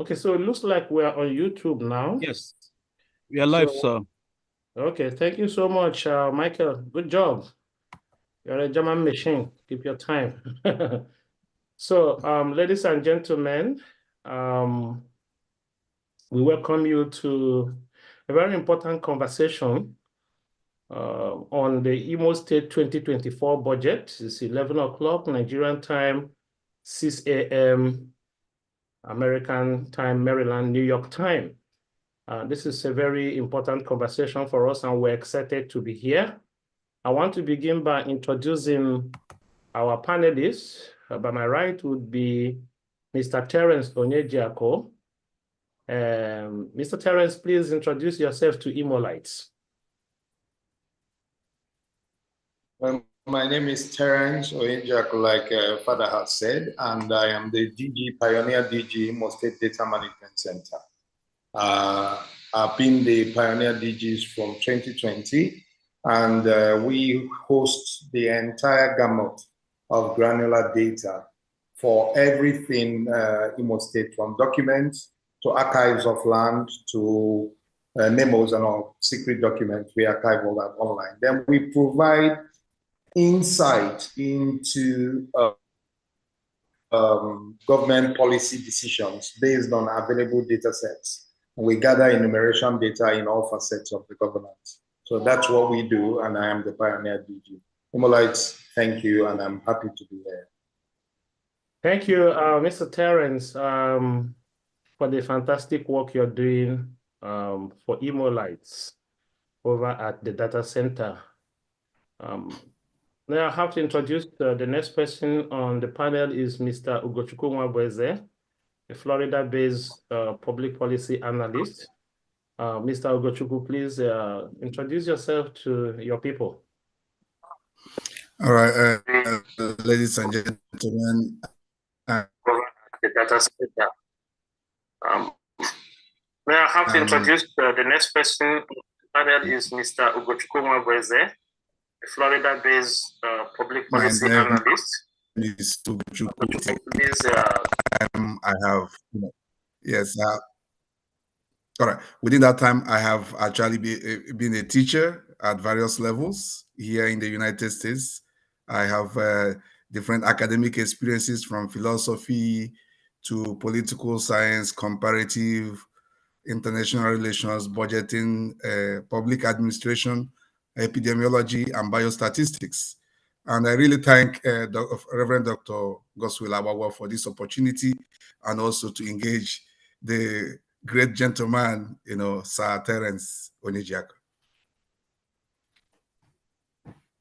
Okay, so it looks like we're on YouTube now. Yes, we are live, So, sir. okay, thank you so much, Michael. Good job. You're a German machine. Keep your time. So, ladies and gentlemen, we welcome you to a very important conversation on the Imo State 2024 budget. It's 11 o'clock Nigerian time, 6 a.m. American time, Maryland, New York time. This is a very important conversation for us, and we're excited to be here. I want to begin by introducing our panelists. By my right would be Mr. Terence Onyejiako. Mr. Terence, please introduce yourself to Imolites. My name is Terence Onyejiako, like Father has said, and I am the DG, Pioneer DG, Imo State Data Management Center. I've been the Pioneer DGs from 2020, and we host the entire gamut of granular data for everything Imo State, from documents to archives of land to memos and all secret documents. We archive all that online. Then we provide insight into government policy decisions based on available data sets. We gather enumeration data in all facets of the governance. So that's what we do, and I am the Pioneer DG. Imolites, thank you, and I'm happy to be here. Thank you, Mr. Terence, for the fantastic work you're doing for Imolites over at the data center. Now I have to introduce the next person on the panel is Mr. Ugochukwu Nwabweze, a Florida-based public policy analyst. Mr. Ugochukwu, please introduce yourself to your people. All right, ladies and gentlemen. The data center. Now I have to introduce the next person on the panel is Mr. Ugochukwu Nwabweze, a Florida-based public policy analyst. Please, please. I have, yes. All right. Within that time, I have actually been a teacher at various levels here in the United States. I have different academic experiences from philosophy to political science, comparative, international relations, budgeting, public administration, epidemiology, and biostatistics. And I really thank Reverend Dr. Goswill Abawa for this opportunity, and also to engage the great gentleman, Sir Terence Onyejiako.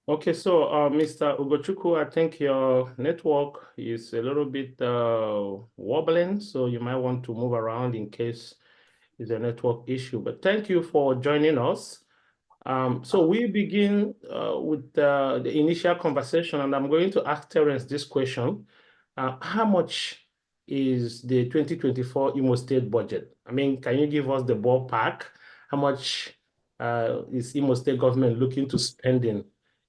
Okay, so Mr. Ugochukwu, I think your network is a little bit wobbling, so you might want to move around in case it's a network issue. But thank you for joining us. So we begin with the initial conversation, and I'm going to ask Terence this question. How much is the 2024 Imo State budget? I mean, can you give us the ballpark? How much is Imo State government looking to spend in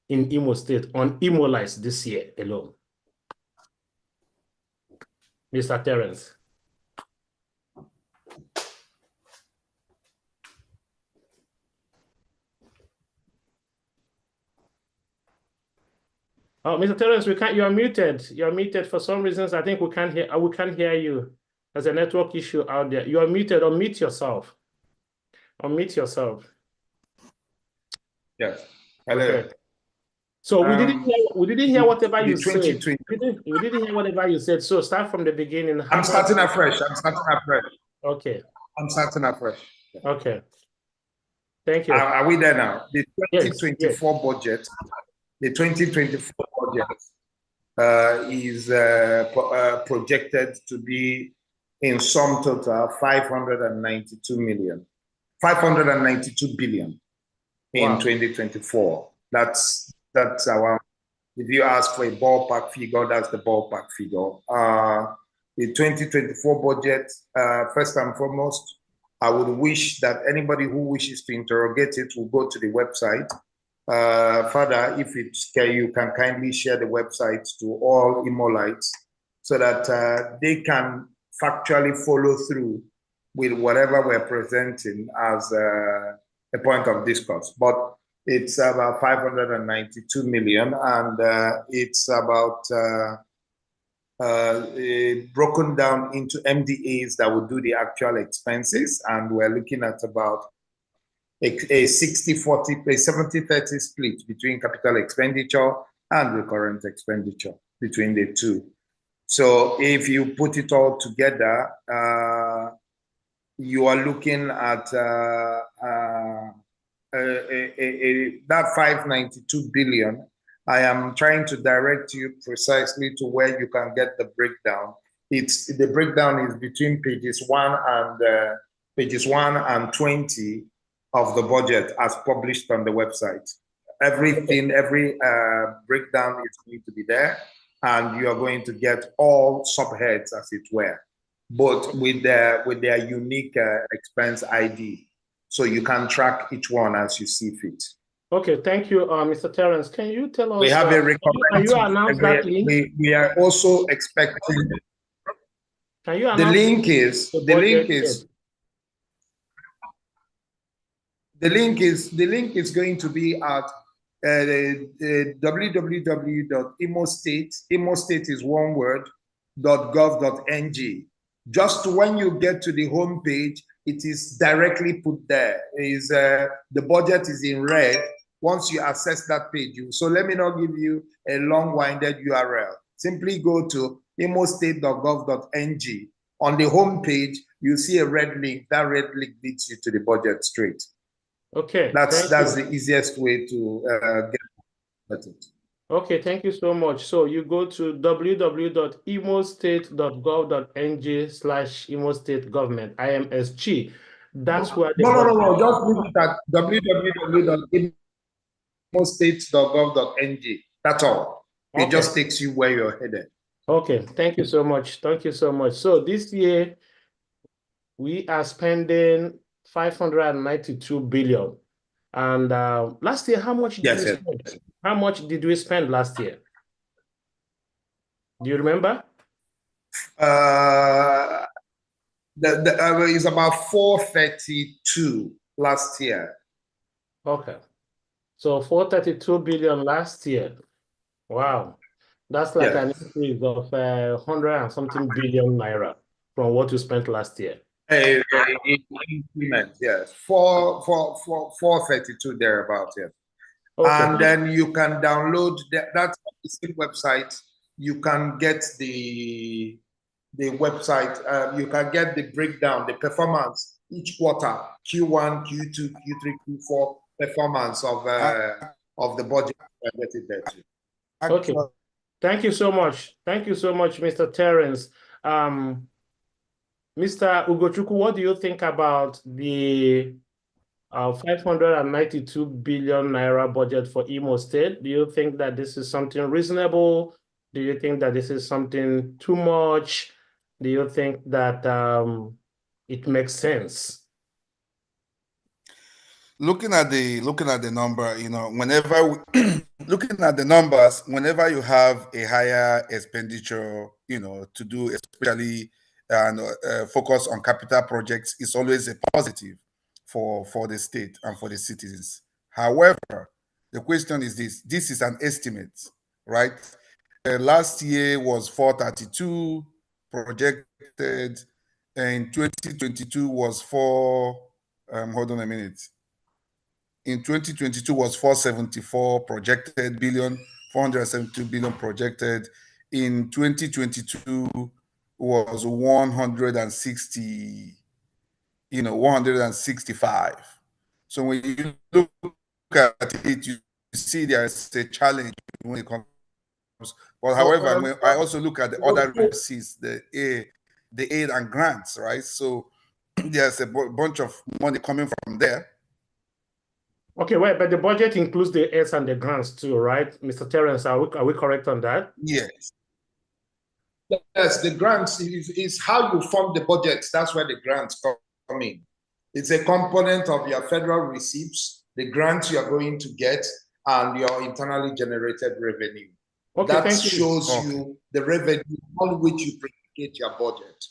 Imo State on Imolites this year alone? Mr. Terence. Oh, Mr. Terence, we can't. You are muted. You are muted for some reasons. I think we can't hear. We can't hear you. There's a network issue out there. You are muted. Unmute yourself. Unmute yourself. Yes. Hello. Okay. So we didn't hear whatever you said. We didn't hear whatever you said. So start from the beginning. I'm starting afresh. Okay. I'm starting afresh. Okay. Thank you. Are we there now? The 2024 budget. The 2024 budget is projected to be in sum total 592 billion in 2024. That's our, if you ask for a ballpark figure, that's the ballpark figure. The 2024 budget, first and foremost, I would wish that anybody who wishes to interrogate it will go to the website. Father, if you can kindly share the website to all Imolites so that they can factually follow through with whatever we're presenting as a point of discourse. But it's about 592 million, and it's about broken down into MDAs that will do the actual expenses, and we're looking at about a 60-40, a 70-30 split between capital expenditure and recurrent expenditure between the two. So if you put it all together, you are looking at that 592 billion. I am trying to direct you precisely to where you can get the breakdown. The breakdown is between pages 1 and 20 of the budget as published on the website. Everything, every breakdown is going to be there, and you are going to get all subheads, as it were, but with their unique expense ID, so you can track each one as you see fit. Okay, thank you, Mr. Terrence. Can you tell us? We have a recommendation. Can you announce that link? We are also expecting. Can you announce the link is going to be at www.imostate. Imostate is one word. .gov.ng. Just when you get to the home page, it is directly put there. The budget is in red. Once you access that page, so let me not give you a long-winded URL. Simply go to imostate.gov.ng. On the home page, you see a red link. That red link leads you to the budget straight. Okay. That's the easiest way to get it. Okay, thank you so much. So you go to www.imostate.gov.ng/imostate-government, IMSG. That's where the No. Just leave it at www.imostate.gov.ng. That's all. Okay. It just takes you where you're headed. Okay, thank you so much. Thank you so much. So this year, we are spending 592 billion. And last year, how much did we spend? Yes. How much did we spend last year? Do you remember? It's about 432 last year. Okay. So 432 billion last year. Wow. That's like an increase of 100 and something billion naira from what you spent last year. Increment, yes. 432 thereabouts, yes. Okay. And then you can download that's the same website. You can get the website. You can get the breakdown, the performance each quarter, Q1, Q2, Q3, Q4 performance of the budget. Get it there too. Okay. Thank you so much. Thank you so much, Mr. Terrence. Mr. Ugochukwu, what do you think about the 592 billion naira budget for Imo State? Do you think that this is something reasonable? Do you think that this is something too much? Do you think that it makes sense? Looking at the number, whenever looking at the numbers, whenever you have a higher expenditure, to do, especially and focus on capital projects, is always a positive for the state and for the citizens. However, the question is this is an estimate, right? Last year was 432 projected, and 2022 was hold on a minute. In 2022 was 474 projected billion, 472 billion projected. In 2022 was 160, 165. So when you look at it, you see there's a challenge when it comes. But however, when I also look at the other receipts, the aid and grants, right? So there's a bunch of money coming from there. Okay, well, but the budget includes the aids and the grants too, right? Mr. Terrence, are we correct on that? Yes. Yes, the grants is how you fund the budget. That's where the grants come in. It's a component of your federal receipts, the grants you are going to get, and your internally generated revenue. Okay, that shows you the revenue on which you predicate your budget.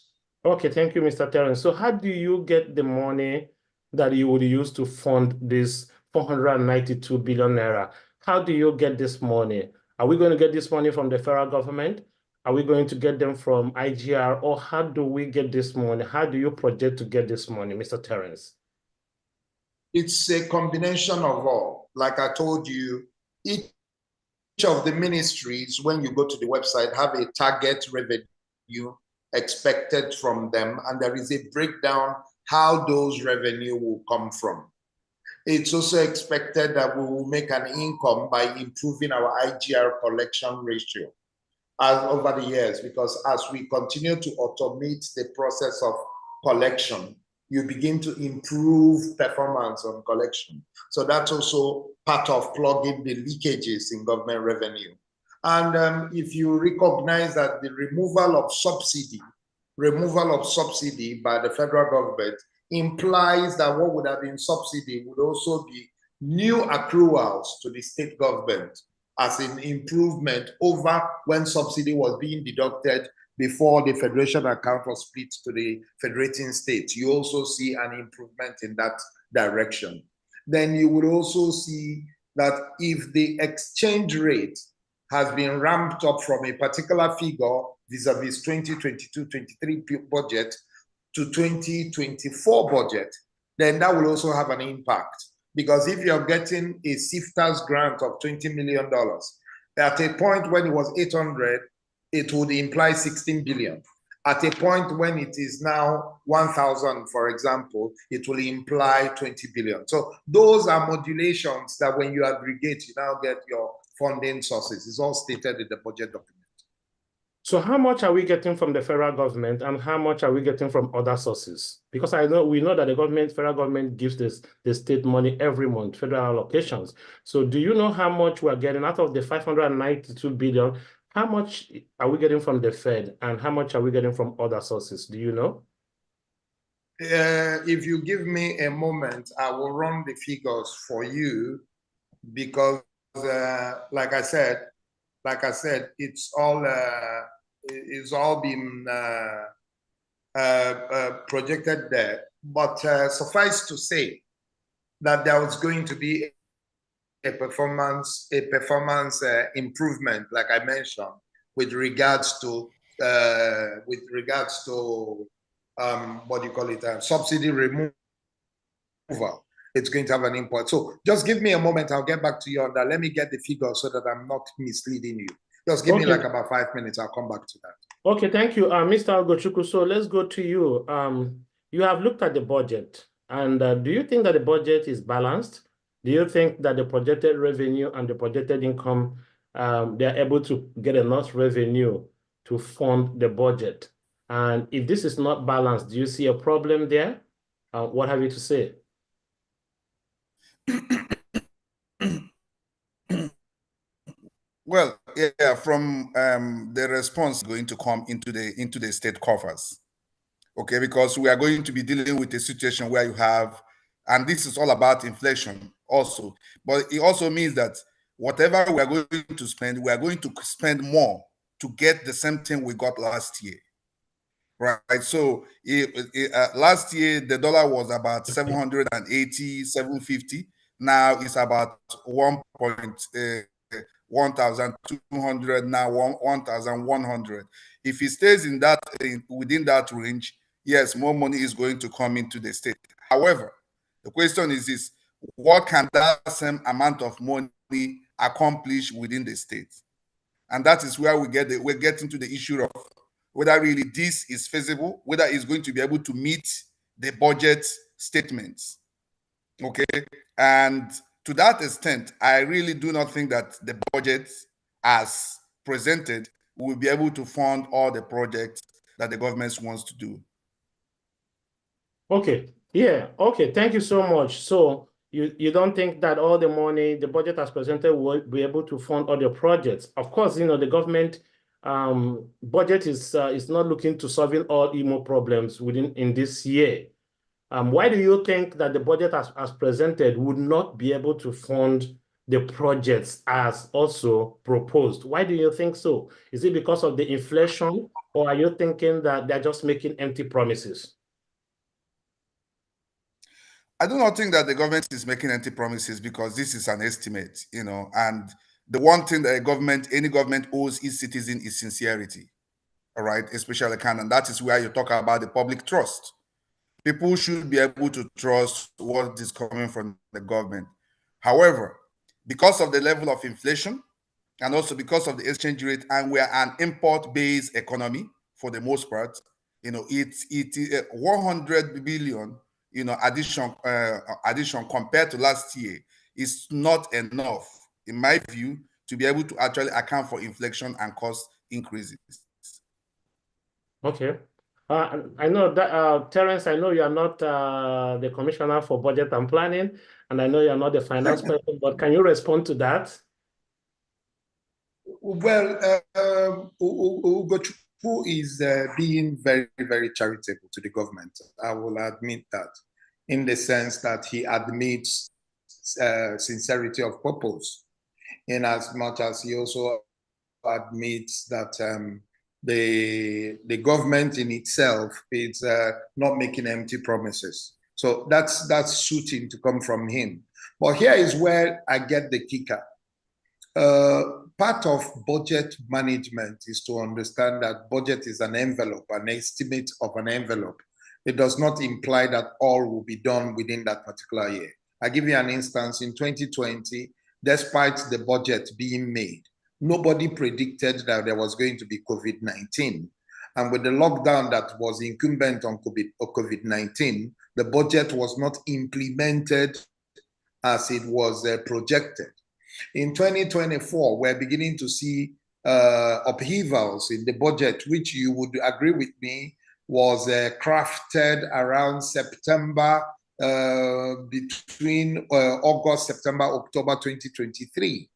Okay, thank you, Mr. Terrence. So how do you get the money that you would use to fund this 492 billion naira? How do you get this money? Are we going to get this money from the federal government? Are we going to get them from IGR? Or how do we get this money? How do you project to get this money, Mr. Terrence? It's a combination of all. Like I told you, each of the ministries, when you go to the website, have a target revenue expected from them, and there is a breakdown how those revenue will come from. It's also expected that we will make an income by improving our IGR collection ratio over the years, because as we continue to automate the process of collection, you begin to improve performance on collection. So that's also part of plugging the leakages in government revenue. And if you recognize that the removal of subsidy by the federal government implies that what would have been subsidy would also be new accruals to the state government as an improvement over when subsidy was being deducted before the federation account was split to the federating states. You also see an improvement in that direction. Then you would also see that if the exchange rate has been ramped up from a particular figure vis-a-vis 2022-23 budget to 2024 budget, then that will also have an impact. Because if you're getting a SIFTA's grant of $20 million, at a point when it was 800, it would imply 16 billion. At a point when it is now 1,000, for example, it will imply 20 billion. So those are modulations that when you aggregate, you now get your funding sources. It's all stated in the budget document. So how much are we getting from the federal government and how much are we getting from other sources? Because we know that the federal government gives the state money every month, federal allocations. So do you know how much we're getting out of the 592 billion? How much are we getting from the Fed and how much are we getting from other sources? Do you know? If you give me a moment, I will run the figures for you, because like I said, it's all been projected there. But suffice to say that there was going to be a performance improvement, like I mentioned, with regards to what do you call it, subsidy removal. It's going to have an impact. So just give me a moment. I'll get back to you on that. Let me get the figures so that I'm not misleading you. Just give me like about 5 minutes. I'll come back to that. Okay, thank you, Mr. Ugochukwu. So let's go to you. You have looked at the budget, and do you think that the budget is balanced? Do you think that the projected revenue and the projected income, they're able to get enough revenue to fund the budget? And if this is not balanced, do you see a problem there? What have you to say? Well, yeah, from the response going to come into the state coffers, okay, because we are going to be dealing with a situation where you have, and this is all about inflation also, but it also means that whatever we are going to spend, we are going to spend more to get the same thing we got last year, right? So last year the dollar was about 780, 750. Now it's about 1,200, now 1,100. If it stays in that within that range, yes, more money is going to come into the state. However, the question is what can that same amount of money accomplish within the state? And that is where we get into the issue of whether really this is feasible, whether it's going to be able to meet the budget statements. Okay, and to that extent, I really do not think that the budget as presented will be able to fund all the projects that the government wants to do. Okay, yeah, okay, thank you so much. So you don't think that all the money, the budget as presented, will be able to fund all the projects? Of course, you know, the government budget is not looking to solving all Imo problems in this year. Why do you think that the budget as presented would not be able to fund the projects as also proposed. Why do you think so? Is it because of the inflation, or are you thinking that they're just making empty promises? I do not think that the government is making empty promises, because this is an estimate, and the one thing that any government owes its citizen is sincerity, all right, especially and that is where you talk about the public trust. People should be able to trust what is coming from the government. However, because of the level of inflation, and also because of the exchange rate, and we are an import-based economy for the most part, it 100 billion, addition compared to last year is not enough, in my view, to be able to actually account for inflation and cost increases. Okay. I know that, Terence, I know you are not the Commissioner for Budget and Planning, and I know you are not the finance person, but can you respond to that? Well, Ugochukwu is being very, very charitable to the government. I will admit that, in the sense that he admits sincerity of purpose, in as much as he also admits that the government in itself is not making empty promises. So that's suiting to come from him. But here is where I get the kicker. Part of budget management is to understand that budget is an envelope, an estimate of an envelope. It does not imply that all will be done within that particular year. I'll give you an instance. In 2020, despite the budget being made, nobody predicted that there was going to be COVID-19. And with the lockdown that was incumbent on COVID-19, the budget was not implemented as it was projected. In 2024, we're beginning to see upheavals in the budget, which you would agree with me was crafted around September, between August, September, October 2023.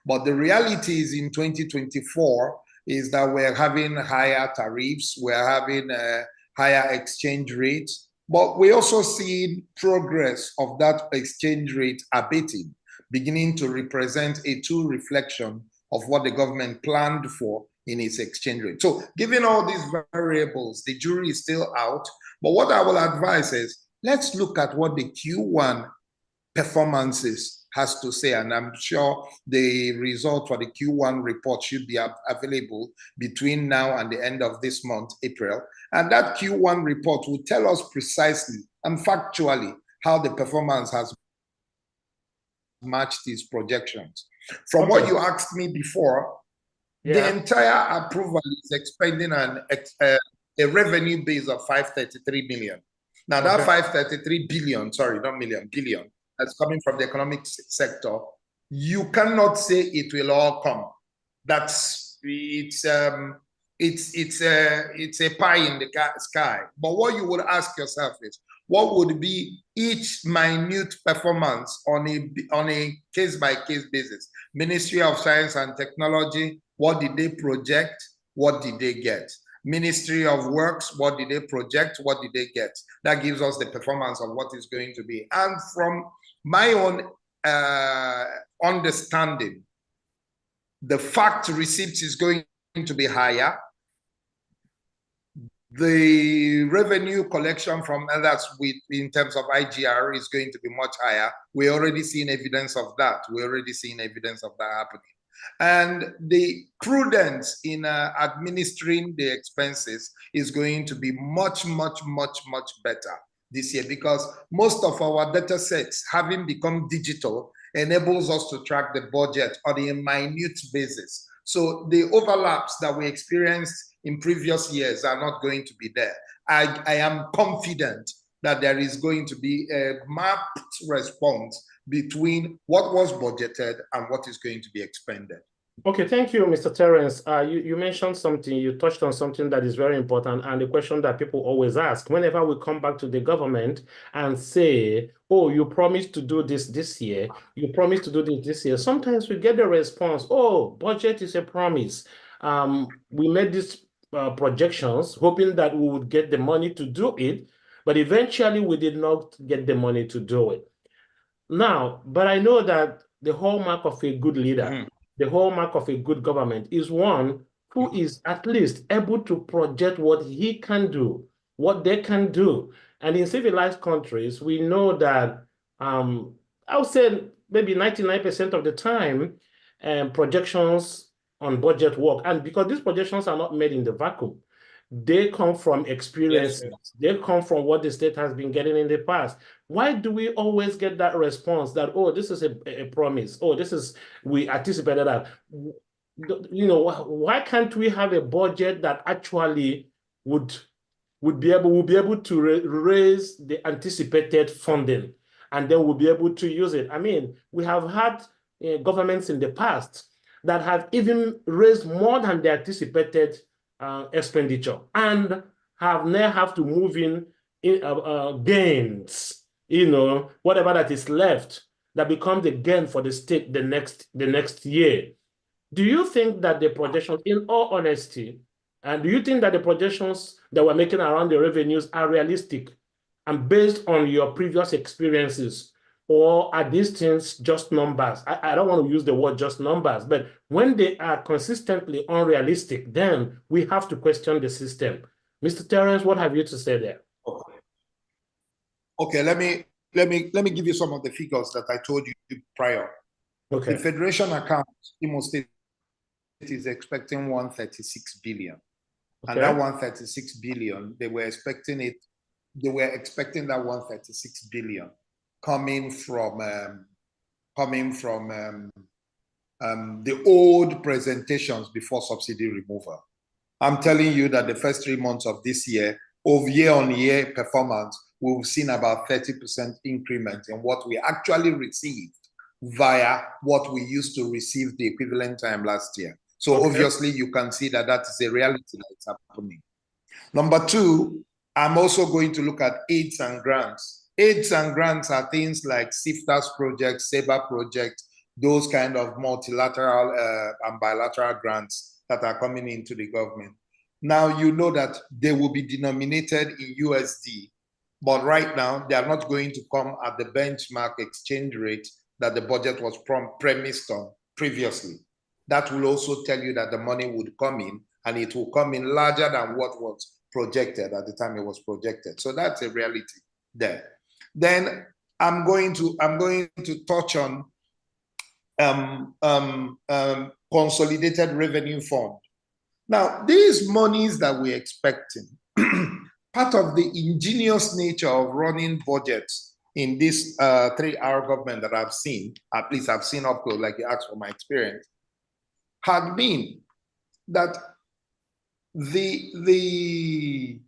But the reality is, in 2024 is that we're having higher tariffs, we're having higher exchange rates, but we also see progress of that exchange rate abating, beginning to represent a true reflection of what the government planned for in its exchange rate. So given all these variables, the jury is still out. But what I will advise is, let's look at what the Q1 performances has to say. And I'm sure the result for the Q1 report should be available between now and the end of this month, April. And that Q1 report will tell us precisely and factually how the performance has matched these projections. From what you asked me before, the entire approval is expending a revenue base of 533 million. Now that 533 billion, sorry, not million, billion, that's coming from the economic sector, you cannot say it will all come. It's a pie in the sky. But what you would ask yourself is, what would be each minute performance on a case-by-case basis? Ministry of Science and Technology, what did they project? What did they get? Ministry of Works, what did they project? What did they get? That gives us the performance of what is going to be. And from my own understanding, the fact receipts is going to be higher. The revenue collection from others in terms of IGR is going to be much higher. We're already seeing evidence of that. We're already seeing evidence of that happening. And the prudence in administering the expenses is going to be much, much, much, much better this year, because most of our data sets, having become digital, enables us to track the budget on a minute basis. So the overlaps that we experienced in previous years are not going to be there. I am confident that there is going to be a mapped response between what was budgeted and what is going to be expended. Okay, thank you, Mr. Terence. You mentioned something, you touched on something that is very important, and the question that people always ask whenever we come back to the government and say, oh, you promised to do this year, you promised to do this year. Sometimes we get the response, oh, budget is a promise. We made these projections hoping that we would get the money to do it, but eventually we did not get the money to do it. Now, but I know that the hallmark of a good leader, the hallmark of a good government is one who is at least able to project what he can do, what they can do. And in civilized countries, we know that I would say maybe 99% of the time, projections on budget work. And because these projections are not made in the vacuum, they come from experiences. Yes, they come from what the state has been getting in the past. Why do we always get that response that, oh, this is a promise? Oh, this is, we anticipated that. You know, why can't we have a budget that actually would be able to raise the anticipated funding, and then we'll be able to use it? I mean, we have had governments in the past that have even raised more than the anticipated expenditure and have to move in gains, you know, whatever that is left that becomes the gain for the state the next year. Do you think that the projections, in all honesty, and do you think that the projections that we're making around the revenues are realistic and based on your previous experiences? Or are these things just numbers? I don't want to use the word just numbers, but when they are consistently unrealistic, then we have to question the system. Mr. Terrence, what have you to say there? Okay, let me give you some of the figures that I told you prior. Okay. The Federation account, Imo State is expecting 136 billion. Okay. And that 136 billion, they were expecting that 136 billion coming from the old presentations before subsidy removal. I'm telling you that the first 3 months of this year, of year-on-year performance, we've seen about 30% increment in what we actually received via what we used to receive the equivalent time last year. So okay. Obviously you can see that that is a reality that's happening. Number two, I'm also going to look at aids and grants. Aids and grants are things like SIFTAS projects, SABA projects, those kind of multilateral and bilateral grants that are coming into the government. Now, you know that they will be denominated in USD, but right now they are not going to come at the benchmark exchange rate that the budget was premised on previously. That will also tell you that the money would come in, and it will come in larger than what was projected at the time it was projected. So that's a reality there. Then I'm going to touch on consolidated revenue fund. Now, these monies that we're expecting, part of the ingenious nature of running budgets in this 3R government that I've seen, at least I've seen up close, like you asked for my experience, had been that the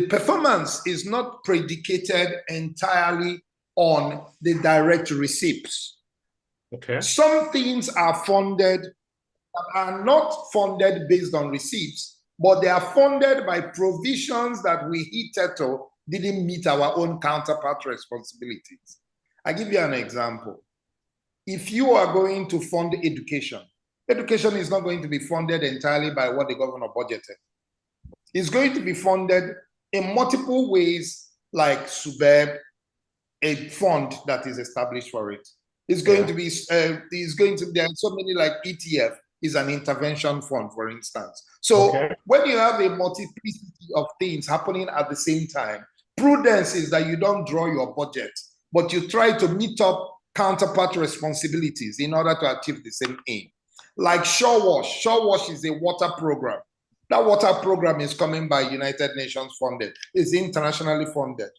performance is not predicated entirely on the direct receipts. Okay. Some things are funded that are not funded based on receipts, but they are funded by provisions that we hitherto didn't meet our own counterpart responsibilities. I give you an example. If you are going to fund education, education is not going to be funded entirely by what the governor budgeted. It's going to be funded in multiple ways, like SUBEB, a fund that is established for it. It's going to be, there are so many, like ETF is an intervention fund, for instance. So when you have a multiplicity of things happening at the same time, prudence is that you don't draw your budget, but you try to meet up counterpart responsibilities in order to achieve the same aim. Like Shore Wash is a water program. That water program is coming by United Nations funded. It's internationally funded.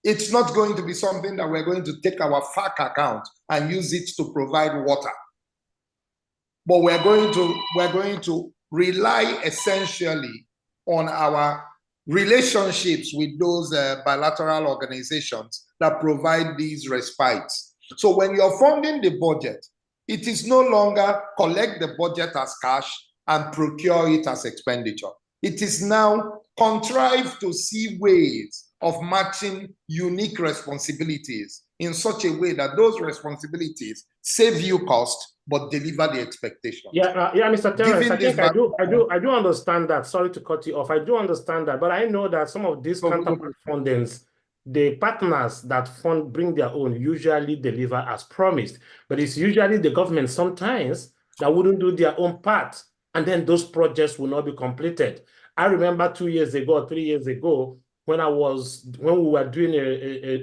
It's not going to be something that we're going to take our FAC account and use it to provide water. But we're going to rely essentially on our relationships with those bilateral organizations that provide these respites. So when you're funding the budget, it is no longer collect the budget as cash and procure it as expenditure. It is now contrived to see ways of matching unique responsibilities in such a way that those responsibilities save you cost but deliver the expectation. Yeah, Mr. Terrence, I think I do understand that. Sorry to cut you off. I do understand that, but I know that some of these counterpart fundings, the partners that bring their own usually deliver as promised. But it's usually the government sometimes that wouldn't do their own part, and then those projects will not be completed. I remember 2 years ago, 3 years ago, when we were doing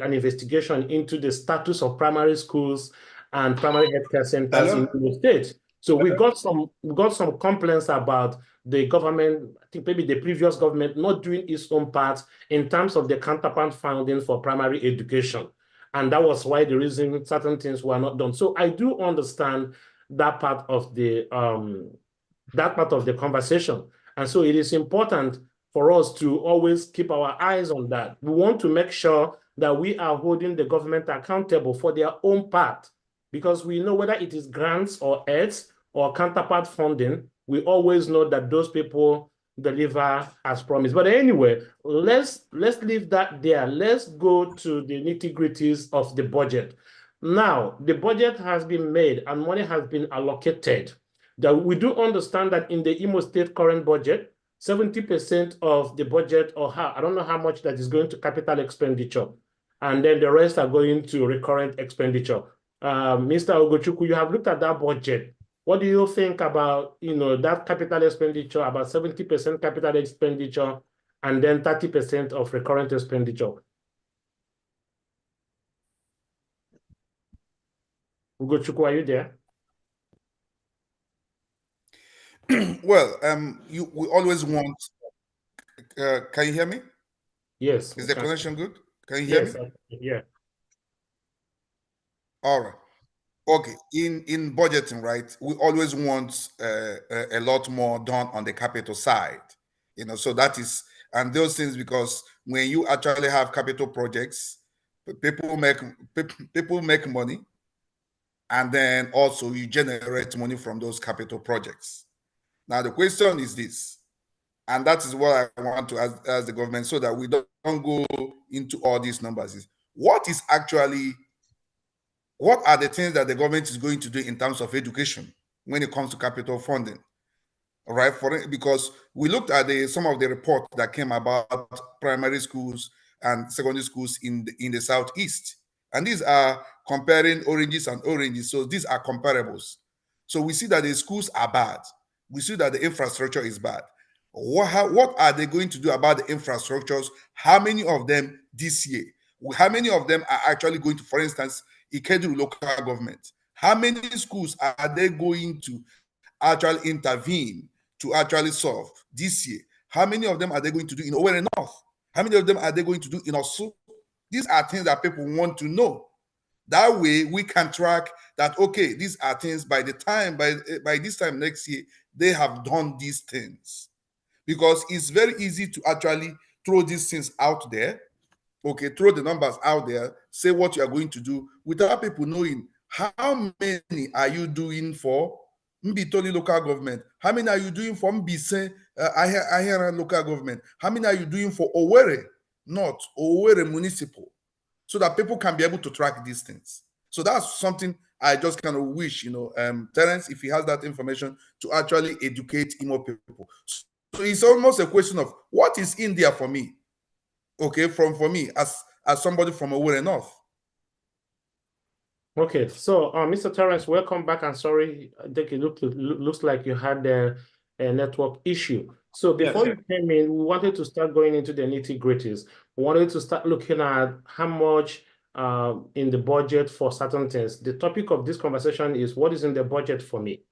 an investigation into the status of primary schools and primary healthcare centers in the state. So we got some complaints about the government, I think maybe the previous government, not doing its own part in terms of the counterpart funding for primary education. And that was why the reason certain things were not done. So I do understand that part of the conversation. And so it is important for us to always keep our eyes on that. We want to make sure that we are holding the government accountable for their own part, because we know whether it is grants or aids or counterpart funding, we always know that those people deliver as promised. But anyway, let's leave that there. Let's go to the nitty-gritties of the budget. Now, the budget has been made and money has been allocated. That we do understand that in the Imo State current budget, 70% of the budget, I don't know how much that is going to capital expenditure, and then the rest are going to recurrent expenditure. Mr. Ugochukwu, you have looked at that budget. What do you think about, that capital expenditure, about 70% capital expenditure, and then 30% of recurrent expenditure? Ugochukwu, are you there? Well, we always want. Can you hear me? Yes. Is the connection good? Can you hear me? Yeah. All right. Okay. In budgeting, right, we always want a lot more done on the capital side. So that is, and those things, because when you actually have capital projects, people make money, and then also you generate money from those capital projects. Now, the question is this, and that is what I want to ask the government, so that we don't go into all these numbers, is what are the things that the government is going to do in terms of education when it comes to capital funding? All right, because we looked at some of the reports that came about primary schools and secondary schools in the Southeast. And these are comparing oranges and oranges. So these are comparables. So we see that the schools are bad. We see that the infrastructure is bad. What are they going to do about the infrastructures? How many of them this year? How many of them are actually going to, for instance, Ikeduru local government? How many schools are they going to actually intervene to actually solve this year? How many of them are they going to do in Owerri North? How many of them are they going to do in Osu? These are things that people want to know. That way we can track that, okay, these are things by this time next year, they have done these things. Because it's very easy to actually throw these things out there, okay, throw the numbers out there, say what you are going to do, without people knowing how many are you doing for Mbitoli local government, how many are you doing for Mbise Ahera local government, how many are you doing for Owerri North, Owerri Municipal, so that people can be able to track these things. So that's something I just kind of wish, Terence, if he has that information, to actually educate Imo people. So it's almost a question of what is in there for me, okay, for me as somebody from Owerri North. Okay, so Mr. Terence, welcome back. And sorry, I think it looks like you had a network issue. So before you came in, we wanted to start going into the nitty-gritties. We wanted to start looking at how much in the budget for certain things. The topic of this conversation is what is in the budget for me.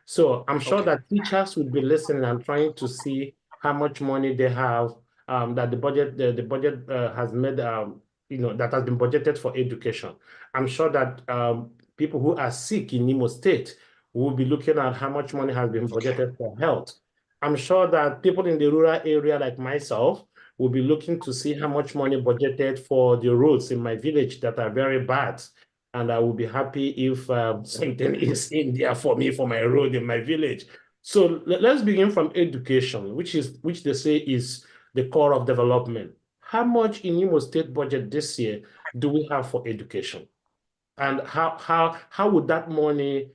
So I'm sure that teachers would be listening and trying to see how much money they have that the budget has made, that has been budgeted for education. I'm sure that people who are sick in Imo State will be looking at how much money has been budgeted for health. I'm sure that people in the rural area like myself will be looking to see how much money budgeted for the roads in my village that are very bad. And I will be happy if something is in there for me for my road in my village. So let's begin from education, which they say is the core of development. How much in Imo State budget this year do we have for education? And how would that money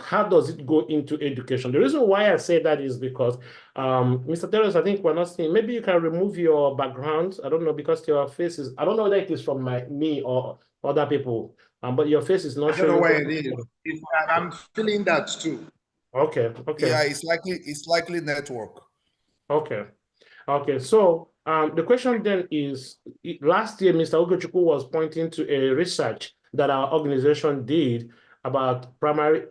how does it go into education? The reason why I say that is because, Mr. Terrence, I think we're not seeing, maybe you can remove your background. I don't know, because your face is, I don't know whether it is from me or other people, but your face is not I don't know showing. where it is. I'm feeling that too. Okay. Yeah, it's likely network. Okay. So the question then is, last year, Mr. Ugochukwu was pointing to a research that our organization did about primary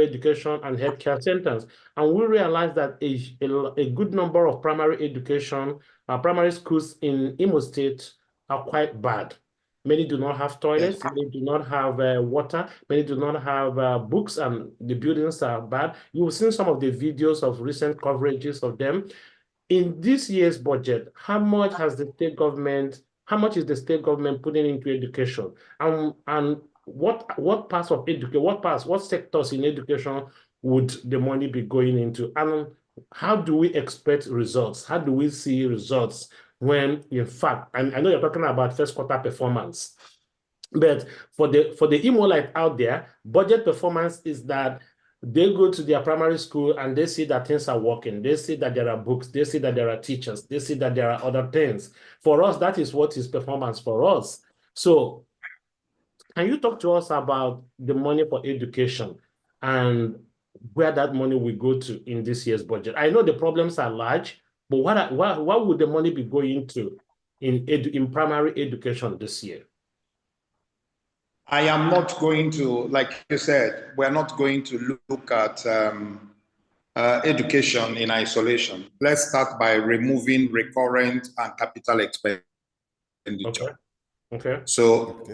education and healthcare centers. And we realized that a good number of primary schools in Imo State are quite bad. Many do not have toilets, many do not have water, many do not have books, and the buildings are bad. You've seen some of the videos of recent coverages of them. In this year's budget, how much is the state government putting into education? And what parts of education, what sectors in education would the money be going into? And how do we expect results? How do we see results when, in fact, and I know you're talking about first quarter performance, but for the Imolite out there, budget performance is that they go to their primary school and they see that things are working. They see that there are books. They see that there are teachers. They see that there are other things. For us, that is what is performance for us. So can you talk to us about the money for education and where that money will go to in this year's budget? I know the problems are large, but what would the money be going to in primary education this year? I am not going to, like you said, we're not going to look at education in isolation. Let's start by removing recurrent and capital expenditure. Okay. So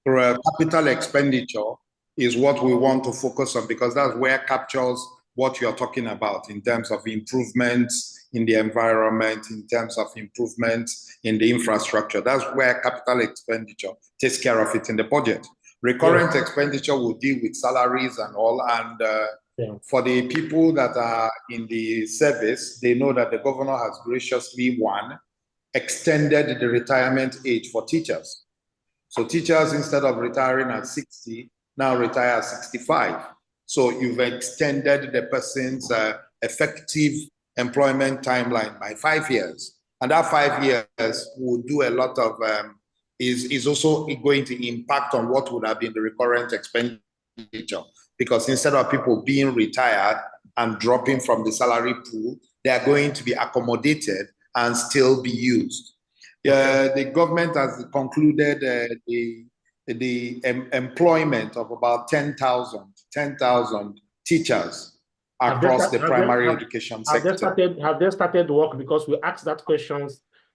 capital expenditure is what we want to focus on, because that's where it captures what you're talking about in terms of improvements in the environment, in terms of improvements in the infrastructure. That's where capital expenditure takes care of it in the budget. Recurrent expenditure will deal with salaries and all. And for the people that are in the service, they know that the governor has graciously, extended the retirement age for teachers. So teachers, instead of retiring at 60, now retire at 65. So you've extended the person's effective employment timeline by 5 years. And that 5 years will do a lot of, is also going to impact on what would have been the recurrent expenditure. Because instead of people being retired and dropping from the salary pool, they are going to be accommodated and still be used. The government has concluded the employment of about 10,000 teachers across the primary education sector. Have they started work? Because we asked that question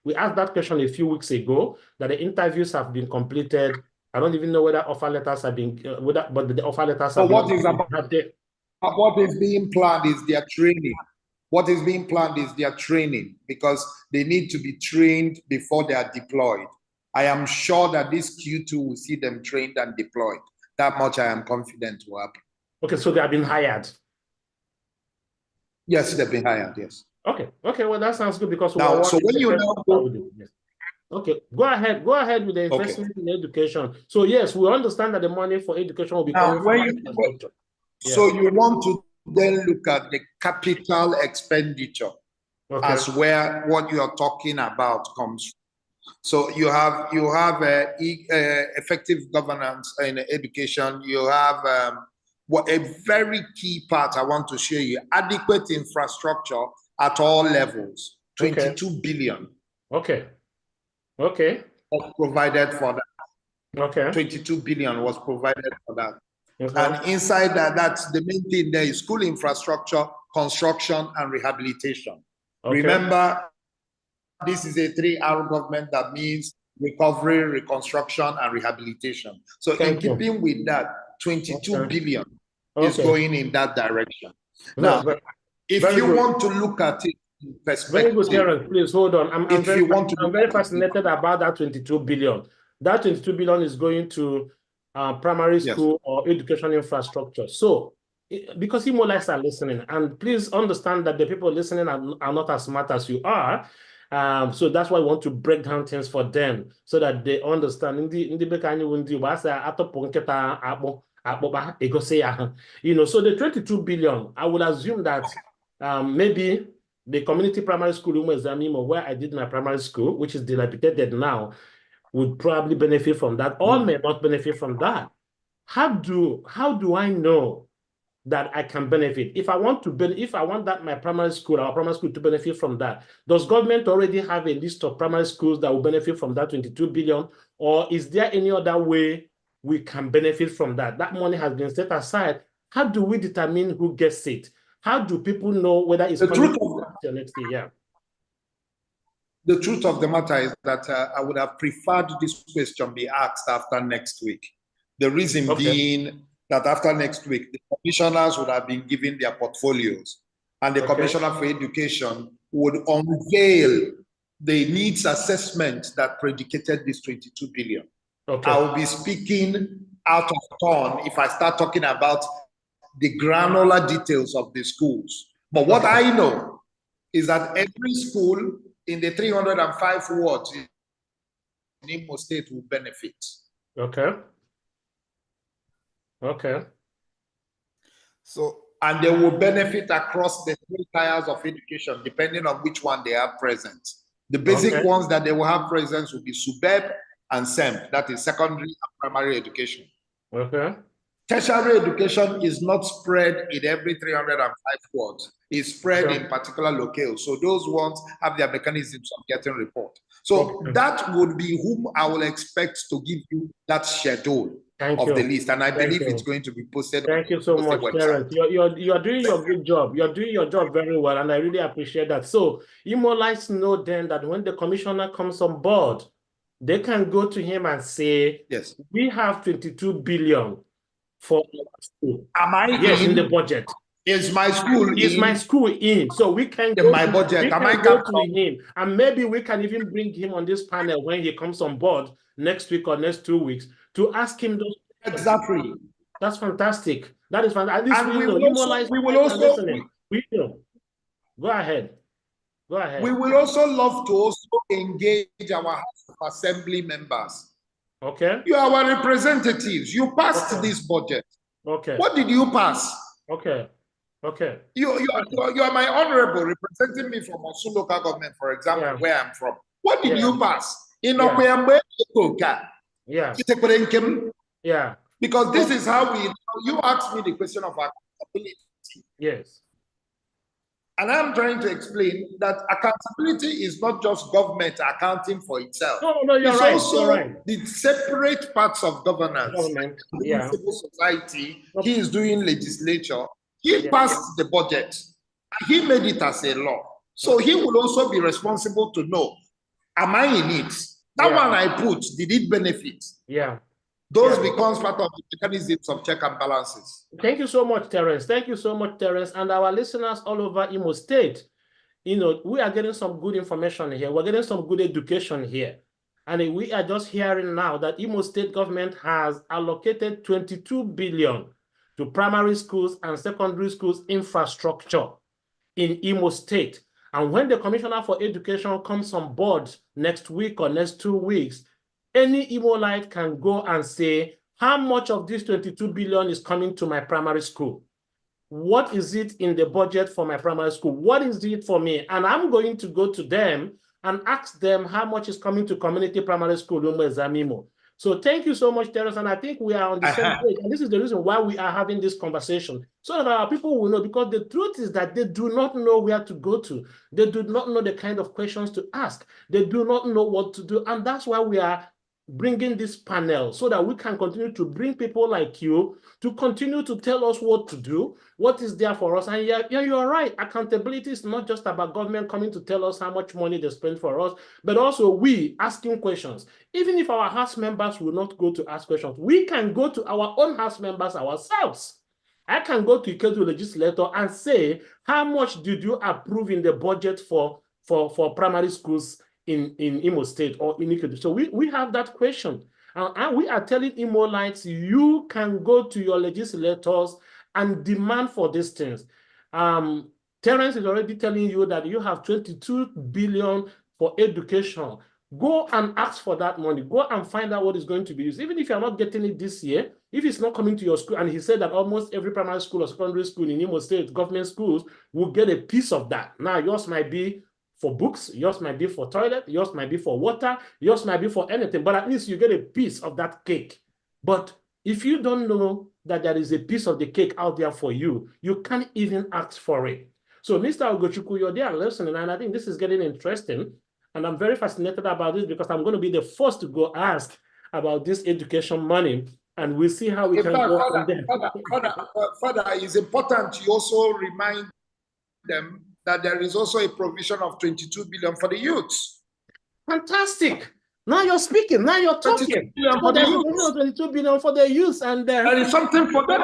a few weeks ago, that the interviews have been completed. I don't even know whether offer letters have been, but the offer letters have been. What is being planned is their training. What is being planned is their training, because they need to be trained before they are deployed. I am sure that this Q2 will see them trained and deployed. That much I am confident will happen. Okay, so they have been hired. Yes, they've been hired, yes. Okay, well, that sounds good, because now, so when you know, okay, go ahead with the investment in education. So yes, we understand that the money for education will be coming from. So you want to then look at the capital expenditure as where what you are talking about comes from. So you have effective governance in education. You have a very key part I want to show you: adequate infrastructure at all levels. 22 billion. Okay. Was provided for that. Okay. 22 billion was provided for that. And inside that, that's the main thing there is school infrastructure, construction, and rehabilitation. Remember, this is a 3R government. That means recovery, reconstruction, and rehabilitation. So in keeping with that, 22 billion is going in that direction. Now, if you want to look at it in perspective. Very good, Terrence. Please hold on. I'm very fascinated about that 22 billion. That 22 billion is going to primary school or education infrastructure. So, because Imolites are listening, and please understand that the people listening are not as smart as you are. So that's why I want to break down things for them, so that they understand. You know, so the 22 billion, I would assume that maybe the community primary school where I did my primary school, which is dilapidated now, would probably benefit from that or may not benefit from that. How do I know that I can benefit? If I want that my primary school, our primary school, to benefit from that, does government already have a list of primary schools that will benefit from that 22 billion? Or is there any other way we can benefit from that? That money has been set aside. How do we determine who gets it? How do people know whether it's coming next year? Yeah. The truth of the matter is that I would have preferred this question be asked after next week. The reason being that after next week, the commissioners would have been given their portfolios, and the Commissioner for Education would unveil the needs assessment that predicated this 22 billion. I will be speaking out of turn if I start talking about the granular details of the schools. But what I know is that every school in the 305 wards in Imo State will benefit. So, and they will benefit across the 3 tiers of education, depending on which one they have present. The basic ones that they will have presence will be SUBEB and SEMP, that is secondary and primary education. Tertiary education is not spread in every 305 wards. It's spread in particular locales. So those ones have their mechanisms of getting report. So that would be whom I will expect to give you that schedule of the list. And I believe it's going to be posted. Thank you so much, Terence. You're doing your good job. You're doing your job very well, and I really appreciate that. So Imolites know then that when the commissioner comes on board, they can go to him and say, yes, we have 22 billion for our school. Am I in the budget? Is my school my school in? So we can go my budget. Go to him, and maybe we can even bring him on this panel when he comes on board next week or next 2 weeks to ask him those. Exactly. That's fantastic. That is fantastic. And we will also go ahead. Go ahead. We will also love to also engage our House of Assembly members. You are our representatives. You passed this budget. What did you pass? You are my honorable, representing me from Osun local government, for example, where I'm from. What did you pass? Because this is how you asked me the question of accountability. Yes. And I'm trying to explain that accountability is not just government accounting for itself. No, you're right. Also the separate parts of governance. Civil society. He is doing legislature. He passed the budget. And he made it as a law. So he will also be responsible to know, am I in it? That one I put, did it benefit? Those becomes part of the mechanisms of check and balances. Thank you so much, Terence. Thank you so much, Terence. And our listeners all over Imo State, you know, we are getting some good information here. We're getting some good education here. And we are just hearing now that Imo State government has allocated 22 billion to primary schools and secondary schools infrastructure in Imo State. And when the Commissioner for Education comes on board next week or next 2 weeks, any Imolite can go and say, how much of this 22 billion is coming to my primary school? What is it in the budget for my primary school? What is it for me? And I'm going to go to them and ask them how much is coming to community primary school, Umezamimo. So thank you so much, Terence. And I think we are on the same page. And this is the reason why we are having this conversation. So that our people will know, because the truth is that they do not know where to go to. They do not know the kind of questions to ask. They do not know what to do. And that's why we are bringing this panel, so that we can continue to bring people like you to continue to tell us what to do, what is there for us. And you're right. Accountability is not just about government coming to tell us how much money they spend for us, but also we asking questions. Even if our House members will not go to ask questions, we can go to our own House members ourselves. I can go to Ikedu legislator and say, how much did you approve in the budget for primary schools in Imo State or in Ikedu? So we have that question. And we are telling Imolites, you can go to your legislators and demand for these things. Terence is already telling you that you have 22 billion for education. Go and ask for that money. Go and find out what is going to be used. Even if you're not getting it this year, If it's not coming to your school, and he said that almost every primary school or secondary school in Imo State, government schools, will get a piece of that. Now, yours might be for books, yours might be for toilet, yours might be for water, yours might be for anything, but at least you get a piece of that cake. But if you don't know that there is a piece of the cake out there for you, you can't even ask for it. So, Mr. Ugochukwu, you're there listening, and I think this is getting interesting. And I'm very fascinated about this because I'm going to be the first to go ask about this education money, and we'll see how we can go from there. Further, it's important you also remind them that there is also a provision of 22 billion for the youths. Fantastic. Now you're speaking. Now you're talking. So there's 22 billion for the youth, and there is something for them.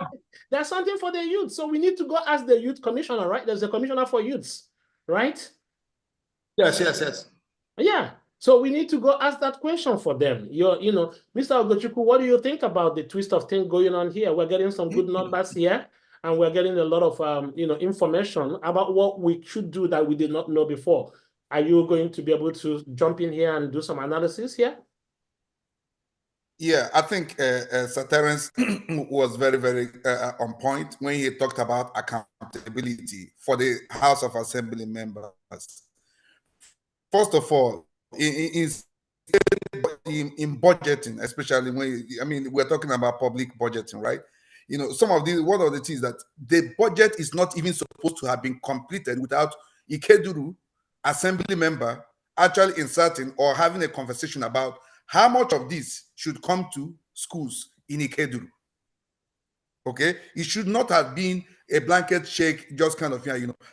There's something for the youth. So we need to go ask the youth commissioner, right? There's a commissioner for youths, right? Yes. Yeah. So we need to go ask that question for them. You know, Mr. Ugochukwu, what do you think about the twist of things going on here? We're getting some good numbers here, and we're getting a lot of information about what we should do that we did not know before. Are you going to be able to jump in here and do some analysis here? Yeah, I think Sir Terence was very, very on point when he talked about accountability for the House of Assembly members. First of all, in budgeting, especially when we're talking about public budgeting, right? You know, one of the things that the budget is not even supposed to have been completed without Ikeduru assembly member actually inserting or having a conversation about how much of this should come to schools in Ikeduru. Okay, it should not have been a blanket check, just kind of,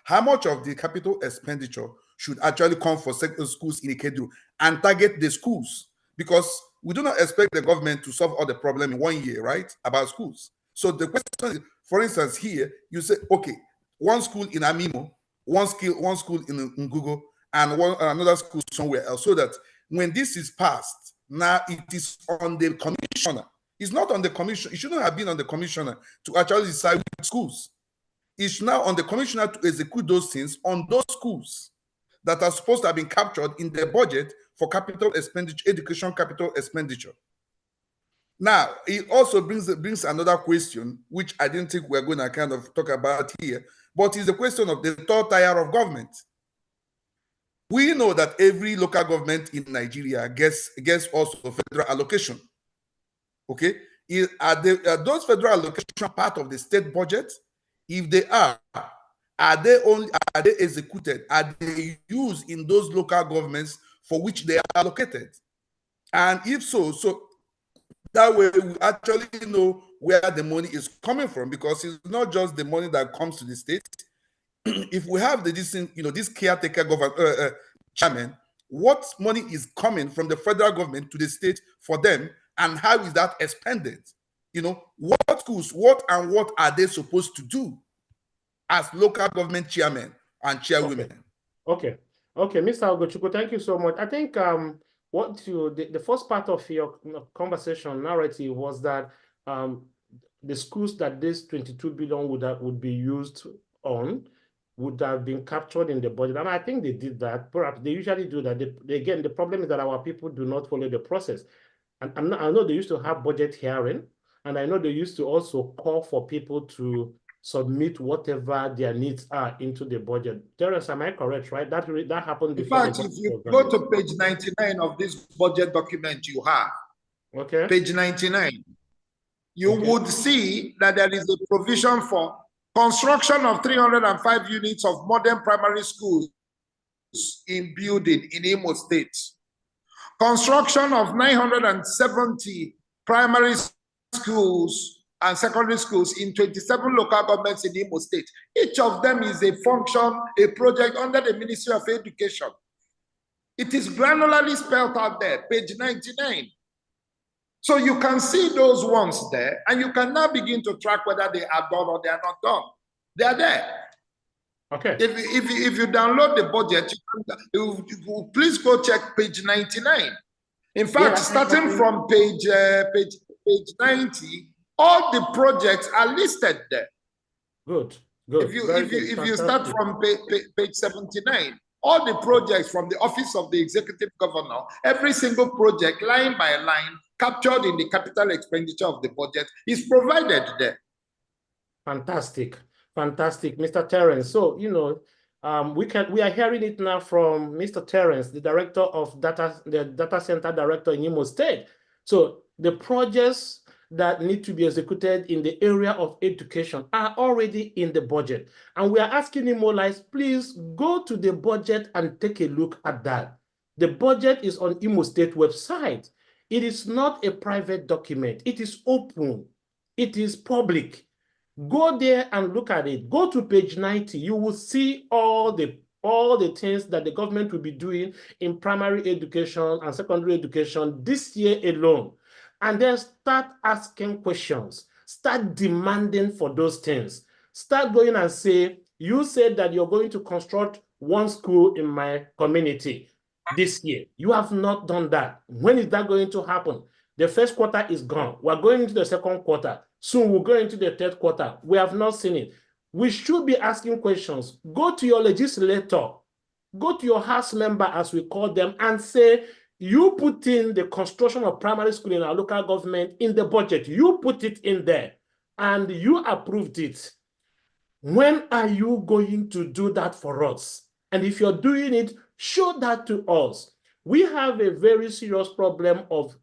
how much of the capital expenditure should actually come for schools in Ikeduru and target the schools, because we do not expect the government to solve all the problem in 1 year, right, about schools. So the question is, for instance, here, you say, okay, one school in Amimo, one school in Ngugo, and another school somewhere else, so that when this is passed, now it is on the commissioner. It's not on the commission. It shouldn't have been on the commissioner to actually decide which schools. It's now on the commissioner to execute those things on those schools that are supposed to have been captured in the budget for capital expenditure, education capital expenditure. Now, it also brings another question, which I didn't think we're going to kind of talk about here, but it's the question of the third tier of government. We know that every local government in Nigeria gets also federal allocation. Okay, are those federal allocation part of the state budget? If they are they executed? Are they used in those local governments for which they are allocated? And if so, that way we actually know where the money is coming from, because it's not just the money that comes to the state. If we have this caretaker chairman, what money is coming from the federal government to the state for them, and how is that expended? What schools, what are they supposed to do as local government chairmen and chairwomen? Okay, Mr. Ugochukwu, thank you so much. I think the first part of your conversation narrative was that the schools that this 22 billion would be used on would have been captured in the budget. And I think they did that. Perhaps they usually do that. Again, the problem is that our people do not follow the process. And I know they used to have budget hearing, and I know they used to also call for people to submit whatever their needs are into the budget. Terence, am I correct, right? That happened before. In fact, if you go to page 99 of this budget document you have, okay, page 99, you would see that there is a provision for construction of 305 units of modern primary schools in building in Imo State. Construction of 970 primary schools and secondary schools in 27 local governments in Imo State. Each of them is a function, a project under the Ministry of Education. It is granularly spelled out there, page 99. So you can see those ones there, and you can now begin to track whether they are done or they are not done. They are there. Okay. If you download the budget, you please go check page 99. In fact, starting from page 90, all the projects are listed there. Good. If you start from page 79, all the projects from the Office of the Executive Governor, every single project, line by line, captured in the capital expenditure of the budget is provided there. Fantastic, fantastic, Mr. Terrence. So, we are hearing it now from Mr. Terrence, the director of the data center director in Imo State. So the projects that need to be executed in the area of education are already in the budget. And we are asking Imo Lights, please go to the budget and take a look at that. The budget is on Imo State website. It is not a private document. It is open. It is public. Go there and look at it. Go to page 90. You will see all the things that the government will be doing in primary education and secondary education this year alone. And then start asking questions. Start demanding for those things. Start going and say, you said that you're going to construct one school in my community this year. You have not done that. When is that going to happen? The first quarter is gone. We're going into the second quarter. Soon we'll go into the third quarter. We have not seen it. We should be asking questions. Go to your legislator. Go to your house member, as we call them, and say, you put in the construction of primary school in our local government in the budget. You put it in there, and you approved it. When are you going to do that for us? And if you're doing it, show that to us. We have a very serious problem of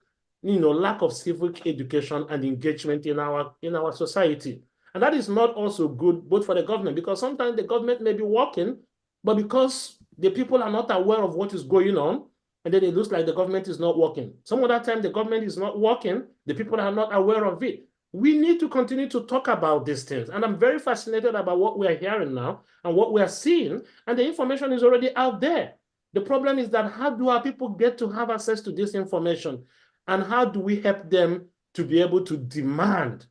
lack of civic education and engagement in our society. And that is not also good both for the government, because sometimes the government may be working, but because the people are not aware of what is going on, and then it looks like the government is not working. Some other time the government is not working, the people are not aware of it. We need to continue to talk about these things. And I'm very fascinated about what we are hearing now and what we are seeing, and the information is already out there. The problem is that how do our people get to have access to this information? And how do we help them to be able to demand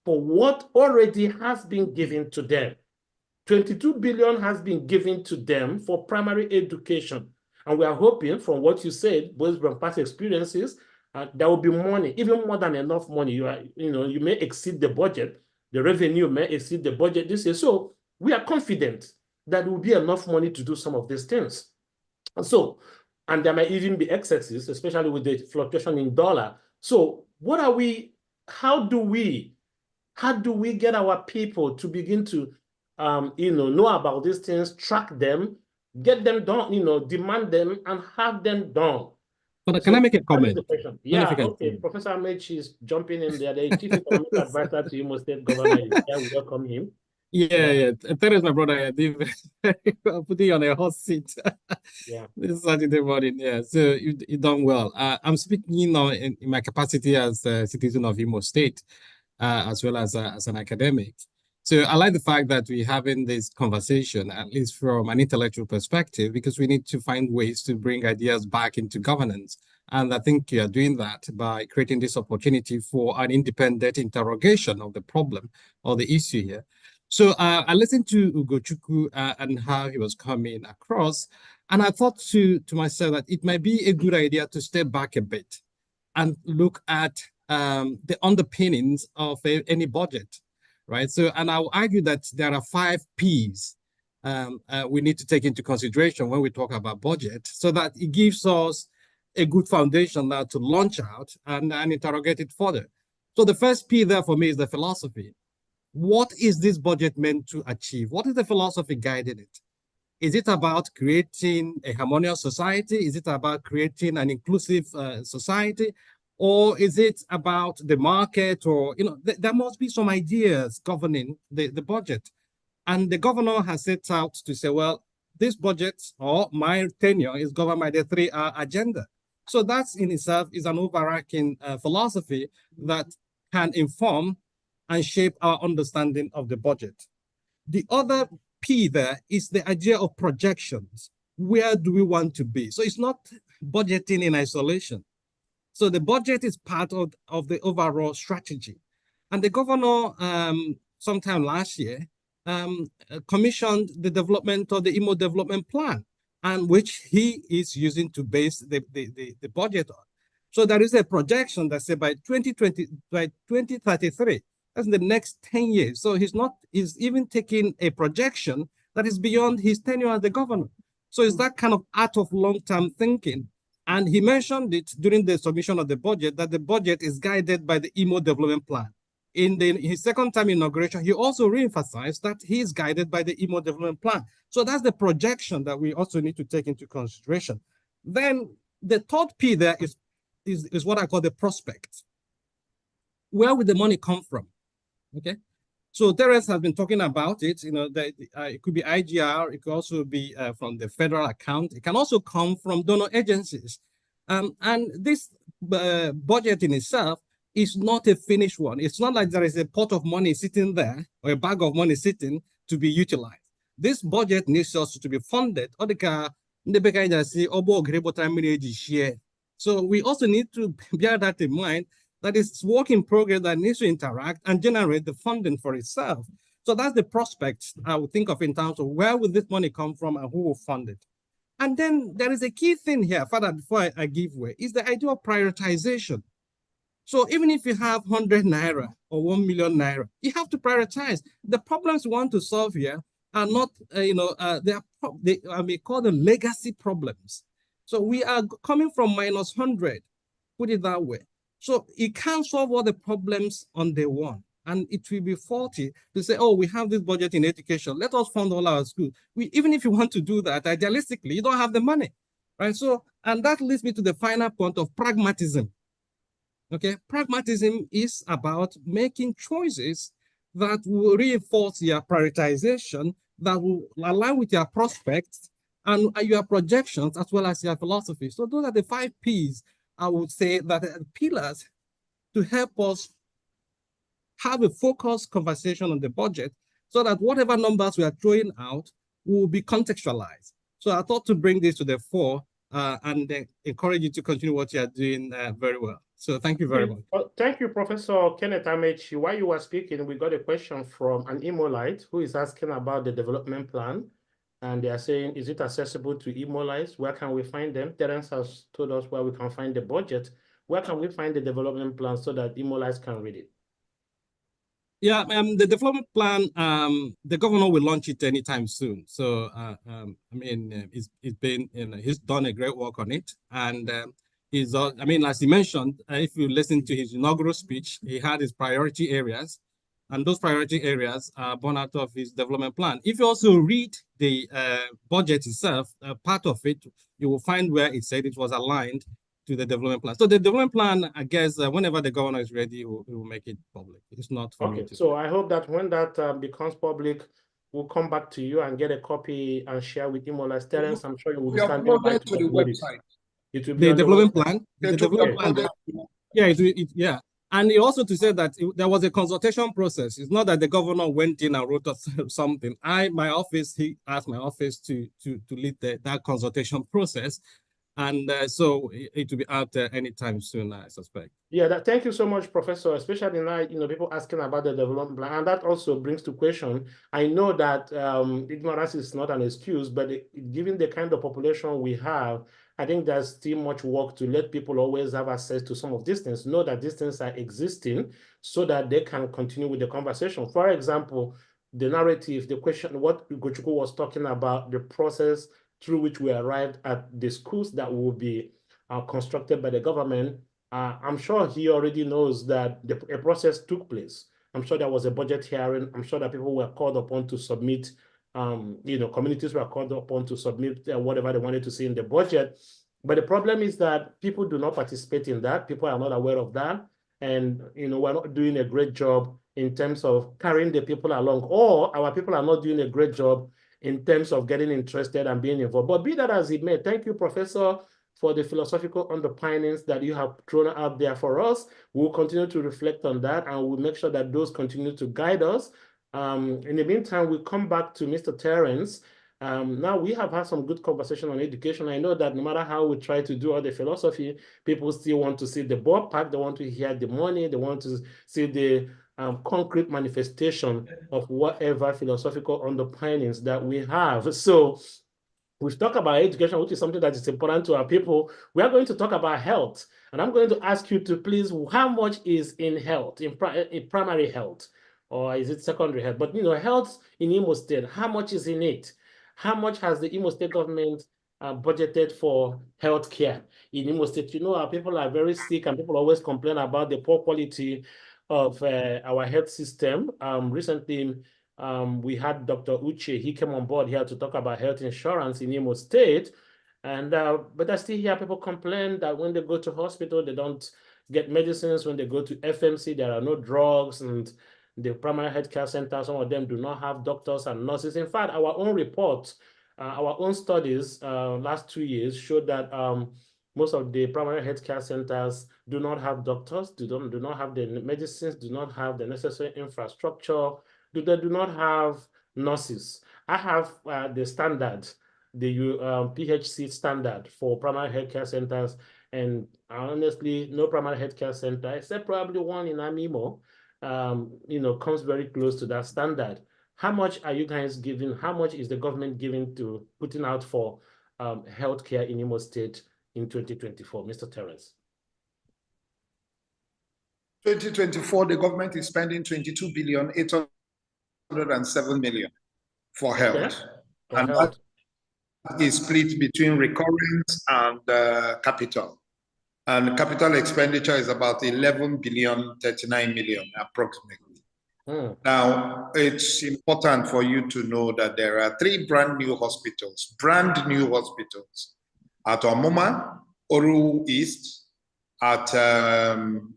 for what already has been given to them? 22 billion has been given to them for primary education. And we are hoping, from what you said, both from past experiences, there will be money, even more than enough money. You may exceed the budget. The revenue may exceed the budget this year. So we are confident that there will be enough money to do some of these things. And there might even be excesses, especially with the fluctuation in dollar. So how do we get our people to begin to know about these things, track them, get them done, demand them and have them done? But can I make a comment? Yeah, okay. Professor Amechi is jumping in there. The Chief Economic Advisor to Imo State Governor is here. We welcome him. Yeah. That is my brother. I'm putting you on a hot seat. Yeah. This is Saturday morning. Yeah. So you done well. I'm speaking now in my capacity as a citizen of Imo State, as well as an academic. So I like the fact that we're having this conversation, at least from an intellectual perspective, because we need to find ways to bring ideas back into governance. And I think you are doing that by creating this opportunity for an independent interrogation of the problem or the issue here. So I listened to Ugochukwu and how he was coming across, and I thought to myself that it might be a good idea to step back a bit and look at the underpinnings of any budget, right? So, and I'll argue that there are 5 Ps we need to take into consideration when we talk about budget, so that it gives us a good foundation now to launch out and interrogate it further. So the first P there for me is the philosophy. What is this budget meant to achieve? What is the philosophy guiding it? Is it about creating a harmonious society? Is it about creating an inclusive society? Or is it about the market? Or, there must be some ideas governing the budget. And the governor has set out to say, well, this budget or my tenure is governed by the 3R agenda. So that in itself is an overarching philosophy that can inform and shape our understanding of the budget. The other P there is the idea of projections. Where do we want to be? So it's not budgeting in isolation. So the budget is part of the overall strategy. And the governor, sometime last year, commissioned the development of the Imo Development Plan, and which he is using to base the budget on. So there is a projection that says by 2033, that's in the next 10 years. So he's even taking a projection that is beyond his tenure as the governor. So it's that kind of art of long-term thinking And he mentioned it during the submission of the budget that the budget is guided by the Imo development plan. In his second time inauguration, he also reemphasized that he is guided by the Imo development plan. So that's the projection that we also need to take into consideration. Then the third P there is what I call the prospect. Where would the money come from? Okay. So Terence has been talking about it. You know, it could be IGR. It could also be from the federal account. It can also come from donor agencies. And this budget in itself is not a finished one. It's not like there is a pot of money sitting there or a bag of money sitting to be utilized. This budget needs also to be funded. So we also need to bear that in mind, that it's work in progress that needs to interact and generate the funding for itself. So that's the prospect I would think of in terms of where will this money come from and who will fund it. And then there is a key thing here, Father, before I give way, is the idea of prioritization. So even if you have 100 Naira or 1 million Naira, you have to prioritize. The problems we want to solve here are not, they may call them legacy problems. So we are coming from minus 100, put it that way. So it can't solve all the problems on day one. And it will be faulty to say, oh, we have this budget in education. Let us fund all our schools. Even if you want to do that, idealistically, you don't have the money, right? So, and that leads me to the final point of pragmatism. Okay, pragmatism is about making choices that will reinforce your prioritization, that will align with your prospects and your projections as well as your philosophy. So those are the 5 Ps, I would say, that are pillars to help us have a focused conversation on the budget so that whatever numbers we are throwing out will be contextualized. So I thought to bring this to the fore and encourage you to continue what you are doing very well. So thank you very much. Thank you, Professor Kenneth Amechi. While you were speaking, we got a question from an Imolite who is asking about the development plan. And they are saying, is it accessible to Imolites? Where can we find them? Terence has told us where we can find the budget. Where can we find the development plan so that Imolites can read it? Yeah, the development plan, the governor will launch it anytime soon. So, I mean, it's been, he's done a great work on it. And he's, I mean, as he mentioned, if you listen to his inaugural speech, he had his priority areas. And those priority areas are born out of his development plan. If you also read the budget itself, part of it, you will find where it said it was aligned to the development plan. So the development plan, I guess, whenever the governor is ready, he will make it public. It's not for me to so I hope that when that becomes public, we'll come back to you and get a copy and share with Imola Terence. I'm sure you will be standing by to the website. It will be the development plan. The development plan. Yeah, yeah. And also to say that there was a consultation process. It's not that the governor went in and wrote us something. He asked my office to lead that consultation process. And so it will be out anytime soon, I suspect. Yeah, thank you so much, Professor, especially now, people asking about the development plan. And that also brings to question. I know that ignorance is not an excuse, but given the kind of population we have, I think there's still much work to let people always have access to some of these things, know that these things are existing so that they can continue with the conversation. For example, the narrative, the question, what Ugochukwu was talking about, the process through which we arrived at the schools that will be constructed by the government. I'm sure he already knows that a process took place. I'm sure there was a budget hearing. I'm sure that people were called upon to submit, communities were called upon to submit whatever they wanted to see in the budget. But the problem is that people do not participate in that. People are not aware of that. And, we're not doing a great job in terms of carrying the people along, or our people are not doing a great job in terms of getting interested and being involved. But be that as it may, thank you, Professor, for the philosophical underpinnings that you have thrown out there for us. We'll continue to reflect on that, and we'll make sure that those continue to guide us. In the meantime, we'll come back to Mr. Terence. Now, we have had some good conversation on education. I know that no matter how we try to do all the philosophy, people still want to see the ballpark. They want to hear the money. They want to see the concrete manifestation of whatever philosophical underpinnings that we have. So we've talked about education, which is something that is important to our people. We are going to talk about health. And I'm going to ask you to please, how much is in health, in primary health, or is it secondary health? But, health in Imo State, how much is in it? How much has the Imo State government budgeted for healthcare in Imo State. You know, our people are very sick, and people always complain about the poor quality of our health system. Recently, we had Dr. Uche. He came on board here to talk about health insurance in Imo State. And but I still hear people complain that when they go to hospital, they don't get medicines. When they go to FMC, there are no drugs, and the primary healthcare center, some of them do not have doctors and nurses. In fact, our own report, our own studies last 2 years showed that most of the primary healthcare centers do not have doctors, do not have the medicines, do not have the necessary infrastructure, they do not have nurses. I have the standard, the PHC standard for primary healthcare centers, and honestly, no primary healthcare center, except probably one in Amimo, comes very close to that standard. How much are you guys giving? How much is the government giving to putting out for healthcare in Imo State in 2024, Mr. Terrence? 2024, the government is spending 22,807 million for health. Okay. And that is split between recurrence and capital. And capital expenditure is about 11,039 million approximately. Now, it's important for you to know that there are 3 brand new hospitals at Omuma, Oru East, at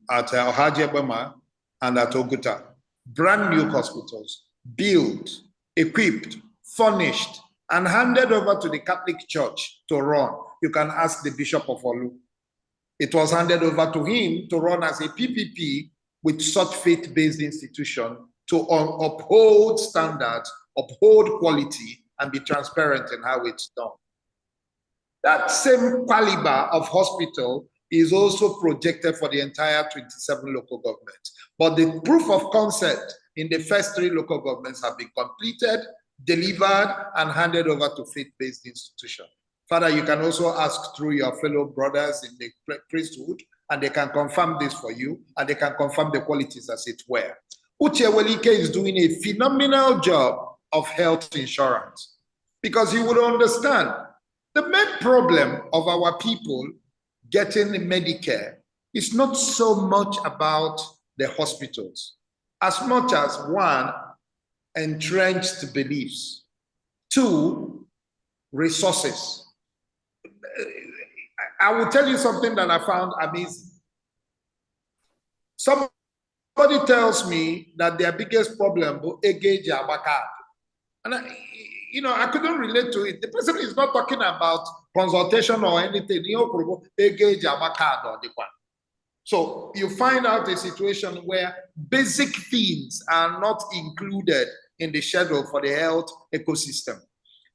Ohajebema, and at Oguta. Brand new hospitals, built, equipped, furnished, and handed over to the Catholic Church to run. You can ask the Bishop of Olu. It was handed over to him to run as a PPP with such faith-based institution to uphold standards, uphold quality, and be transparent in how it's done. That same caliber of hospital is also projected for the entire 27 local governments. But the proof of concept in the first 3 local governments have been completed, delivered, and handed over to faith-based institutions. Father, you can also ask through your fellow brothers in the priesthood, and they can confirm this for you, and they can confirm the qualities as it were. Uche Welike is doing a phenomenal job of health insurance, because you would understand the main problem of our people getting Medicare is not so much about the hospitals, as much as 1, entrenched beliefs, 2, resources. I will tell you something that I found amazing. Somebody tells me that their biggest problem is Ege Jabakad. And I couldn't relate to it. The person is not talking about consultation or anything. Ege Jabakad or the one. So you find out a situation where basic things are not included in the schedule for the health ecosystem.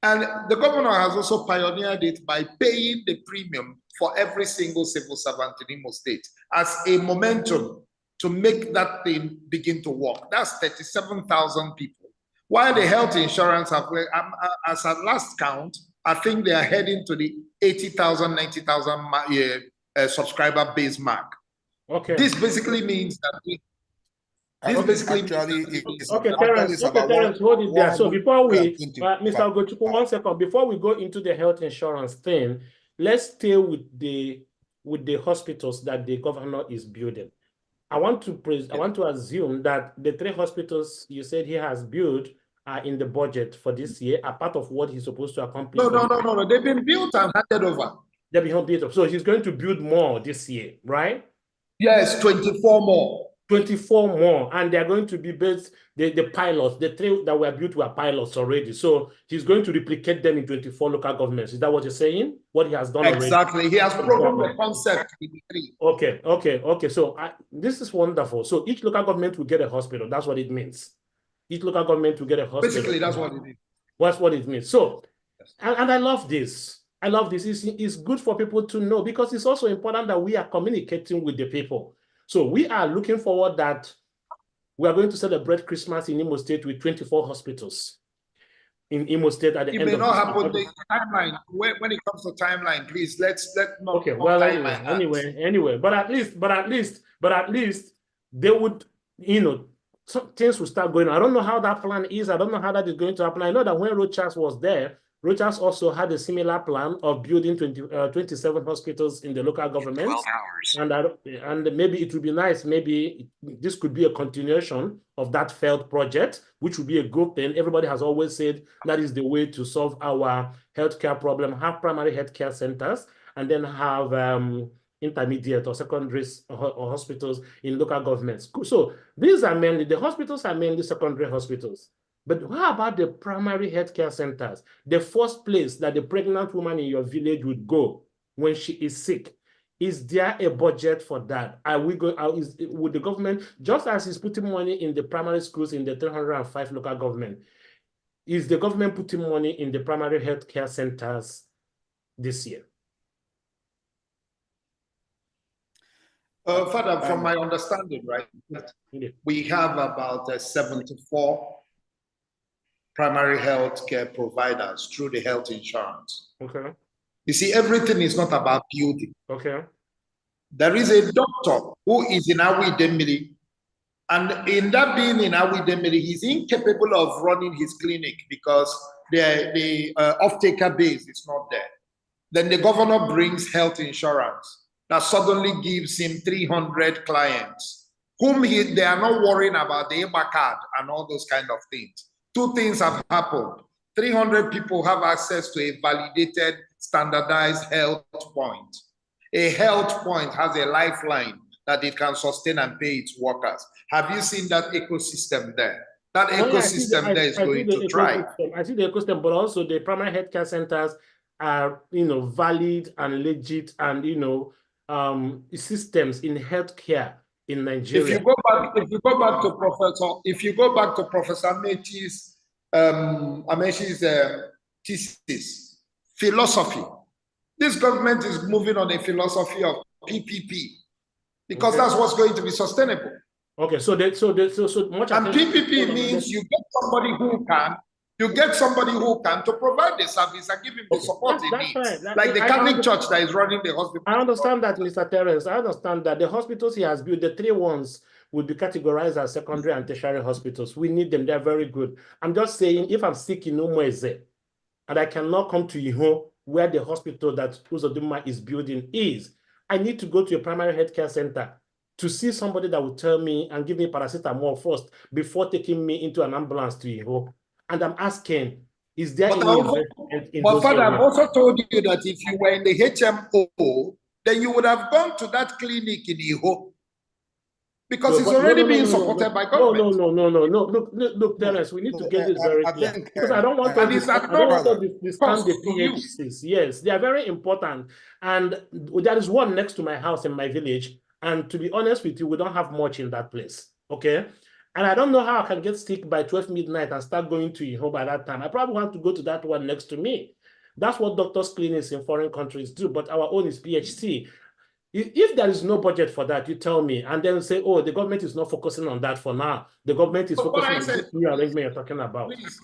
And the governor has also pioneered it by paying the premium for every single civil servant in Imo State as a momentum to make that thing begin to work. That's 37,000 people. While the health insurance, as at last count, I think they are heading to the 80,000, 90,000 subscriber base mark. Okay. This basically means that Terrence, hold it there. So before we, Mr. Ugochukwu, 1 second, before we go into the health insurance thing, let's stay with the hospitals that the governor is building. I want to assume that the 3 hospitals you said he has built are in the budget for this year, a part of what he's supposed to accomplish. No. They've been built and handed over. They've been built. So he's going to build more this year, right? Yes, 24 more. 24 more, and they're going to be based, the pilots, the 3 that were built were pilots already. So he's going to replicate them in 24 local governments. Is that what you're saying? What he has done exactly. Already? He has proven the concept in the 3. Okay. So this is wonderful. So each local government will get a hospital. That's what it means. Each local government will get a hospital. Basically, that's what it is. That's what it means. So, and I love this. It's good for people to know, because it's also important that we are communicating with the people. So we are looking forward that we are going to celebrate Christmas in Imo State with 24 hospitals in Imo State at the end of the year. It may not happen the timeline. When it comes to timeline, please let not. Okay. Well, anyway, but at least they would, some things will start going on. I don't know how that plan is. I don't know how that is going to happen. I know that when Rochas was there, Rochas also had a similar plan of building 27 hospitals in the local government. 12 hours. And maybe it would be nice, maybe this could be a continuation of that failed project, which would be a good thing. Everybody has always said that is the way to solve our healthcare problem. Have primary healthcare centers and then have intermediate or secondary or hospitals in local governments. So these are mainly, the hospitals are mainly secondary hospitals. But how about the primary healthcare centers? The first place that the pregnant woman in your village would go when she is sick. Is there a budget for that? Are we going? Would the government, just as it's putting money in the primary schools in the 305 local government, is the government putting money in the primary healthcare centers this year? Father, from my understanding, right, we have about 74 primary health care providers through the health insurance. Okay. You see, everything is not about building. Okay. There is a doctor who is in Awidemili, and in that being in Awidemili, he's incapable of running his clinic because the off-taker base is not there. Then the governor brings health insurance that suddenly gives him 300 clients, whom they are not worrying about the EMA card and all those kind of things. Two things have happened. 300 people have access to a validated, standardized health point. A health point has a lifeline that it can sustain and pay its workers. Have you seen that ecosystem there? That ecosystem there is going to thrive. I see the ecosystem, but also the primary healthcare centers are, valid and legit and, systems in healthcare in Nigeria. If you go back to Professor Amechi's thesis, philosophy. This government is moving on a philosophy of PPP because that's what's going to be sustainable. Okay, so much. And PPP means you get somebody who can to provide the service and give him the support he needs. Like the Catholic Church that is running the hospital. I understand that, Mr. Terence. I understand that the hospitals he has built, the 3 ones, would be categorized as secondary and tertiary hospitals. We need them. They're very good. I'm just saying, if I'm sick in Umueze and I cannot come to Iho, where the hospital that Uzodinma is building is, I need to go to a primary healthcare center to see somebody that will tell me and give me paracetamol first before taking me into an ambulance to Iho. And I'm asking, is there any investment in those Father, areas? I've also told you that if you were in the HMO, then you would have gone to that clinic in Iho. Because it's already being supported by government. No. Look, Terence, we need to get this very clear. Because I don't want to discount the PHCs. Yes, they are very important. And there is one next to my house in my village. And to be honest with you, we don't have much in that place. Okay? And I don't know how I can get sick by 12 midnight and start going to Iho by that time. I probably want to go to that one next to me. That's what doctors' clinics in foreign countries do. But our own is PHC. If there is no budget for that, you tell me, and then say, oh, the government is not focusing on that for now. The government is focusing on this new arrangement you're talking about. Please,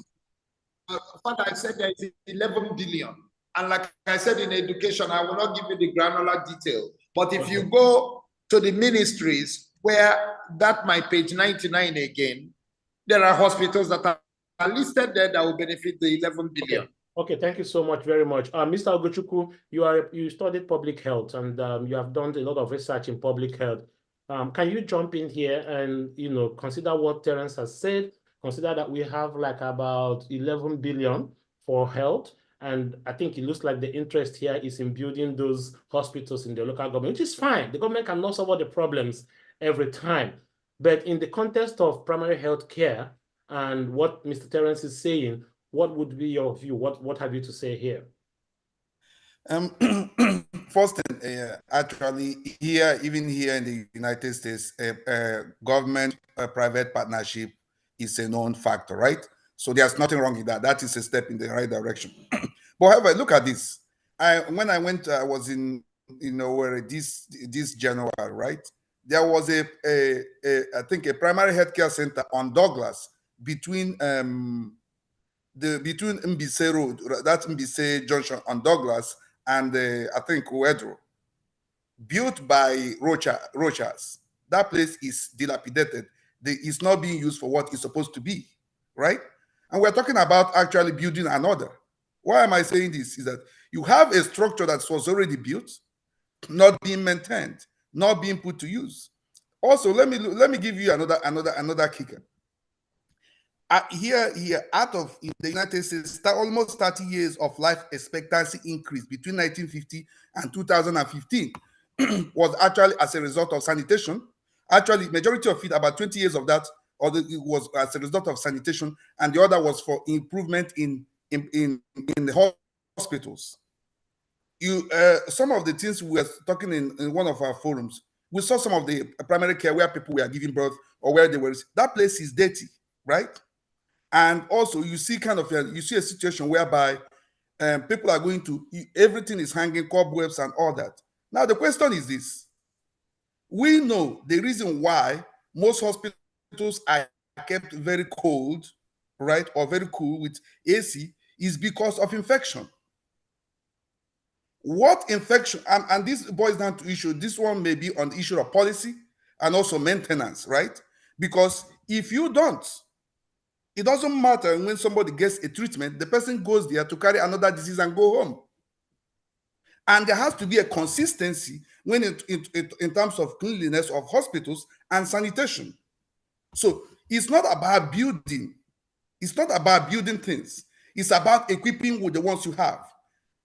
Father, I said there is 11 billion. And like I said in education, I will not give you the granular detail. But if you go to the ministries where that my page 99 again, there are hospitals that are listed there that will benefit the 11 billion. Okay, thank you so much, very much. Mr. Ogochukwu, you studied public health and you have done a lot of research in public health. Can you jump in here and consider what Terence has said? Consider that we have like about 11 billion for health, and I think it looks like the interest here is in building those hospitals in the local government, which is fine. The government cannot solve all the problems every time, but in the context of primary health care and what Mr. Terence is saying, what would be your view? What have you to say here? First thing, actually, even here in the United States, government-private partnership is a known factor, right? So there's nothing wrong with that. That is a step in the right direction. But however, look at this. When I went, I was in, where this January, right? There was I think a primary healthcare center on Douglas between Mbise Road, that's Mbise Junction on Douglas, and I think Uedro, built by Rochas. That place is dilapidated. It's not being used for what it's supposed to be, right? And we're talking about actually building another. Why am I saying this? Is that you have a structure that was already built, not being maintained, not being put to use. Also, let me give you another kicker. Here, out of in the United States, almost 30 years of life expectancy increase between 1950 and 2015 was actually as a result of sanitation. Actually, majority of it, about 20 years of that, it was as a result of sanitation, and the other was for improvement in the hospitals. Some of the things we were talking in one of our forums, we saw some of the primary care where people were giving birth or where they were. That place is dirty, right? And also, you see a situation whereby people are going to, everything is hanging, cobwebs and all that. Now, the question is this. We know the reason why most hospitals are kept very cold, right, or very cool with AC is because of infection. What infection, and this boils down to issue, this one may be on the issue of policy and also maintenance, right? Because if you don't, it doesn't matter when somebody gets a treatment, the person goes there to carry another disease and go home. And there has to be a consistency when in terms of cleanliness of hospitals and sanitation. So it's not about building. It's not about building things. It's about equipping with the ones you have.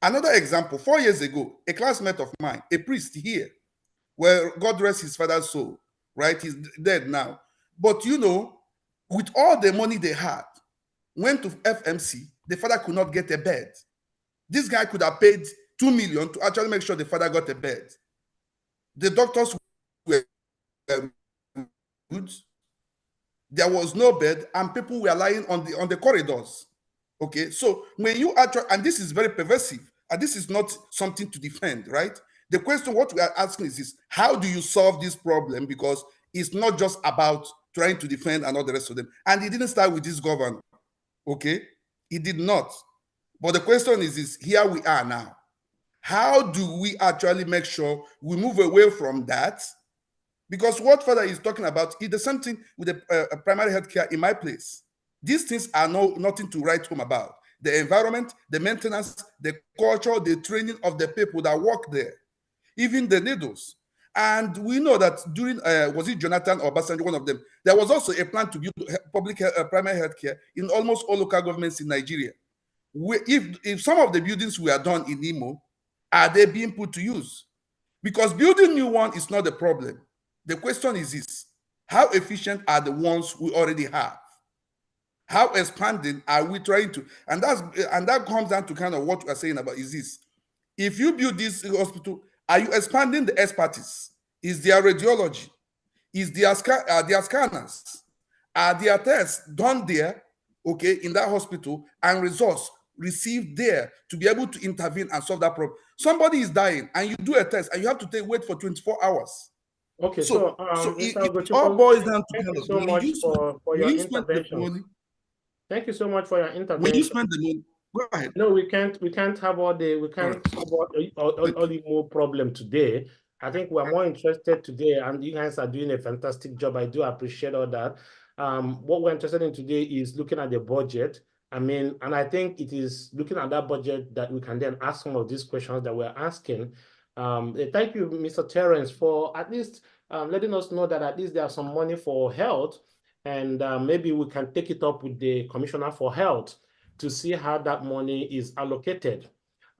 Another example, 4 years ago, a classmate of mine, a priest here, well, God rest his father's soul, right? He's dead now. But you know, with all the money they had, went to FMC, the father could not get a bed. This guy could have paid 2 million to actually make sure the father got a bed. The doctors were good. There was no bed, and people were lying on the corridors. Okay, so when you actually, and this is very pervasive, and this is not something to defend, right? The question, what we are asking is this: how do you solve this problem? Because it's not just about trying to defend and all the rest of them. And it didn't start with this governor, okay? It did not. But the question is this: here we are now. How do we actually make sure we move away from that? Because what Father is talking about is the same thing with the primary health care in my place. These things are nothing to write home about. The environment, the maintenance, the culture, the training of the people that work there, even the needles. And we know that during, was it Jonathan or Obasanjo, one of them, there was also a plan to build public primary health care in almost all local governments in Nigeria. If some of the buildings were done in Imo, are they being put to use? Because building new one is not the problem. The question is this: how efficient are the ones we already have? How expanding are we trying to? And that comes down to kind of what we are saying about is this: if you build this hospital, are you expanding the expertise? Is there radiology? Is there scanners? Are there tests done there, okay, in that hospital, and results received there to be able to intervene and solve that problem? Somebody is dying, and you do a test, and you have to wait for 24 hours. Okay, so it all boils down to thank kind you of so much for your intervention. Thank you so much for your intervention. When you spend the money, go ahead. No, we can't have all the more problem today. I think we're more interested today, and you guys are doing a fantastic job. I do appreciate all that. What we're interested in today is looking at the budget. I mean, and I think it is looking at that budget that we can then ask some of these questions that we're asking. Thank you, Mr. Terrence, for at least letting us know that at least there's some money for health, and maybe we can take it up with the Commissioner for Health to see how that money is allocated.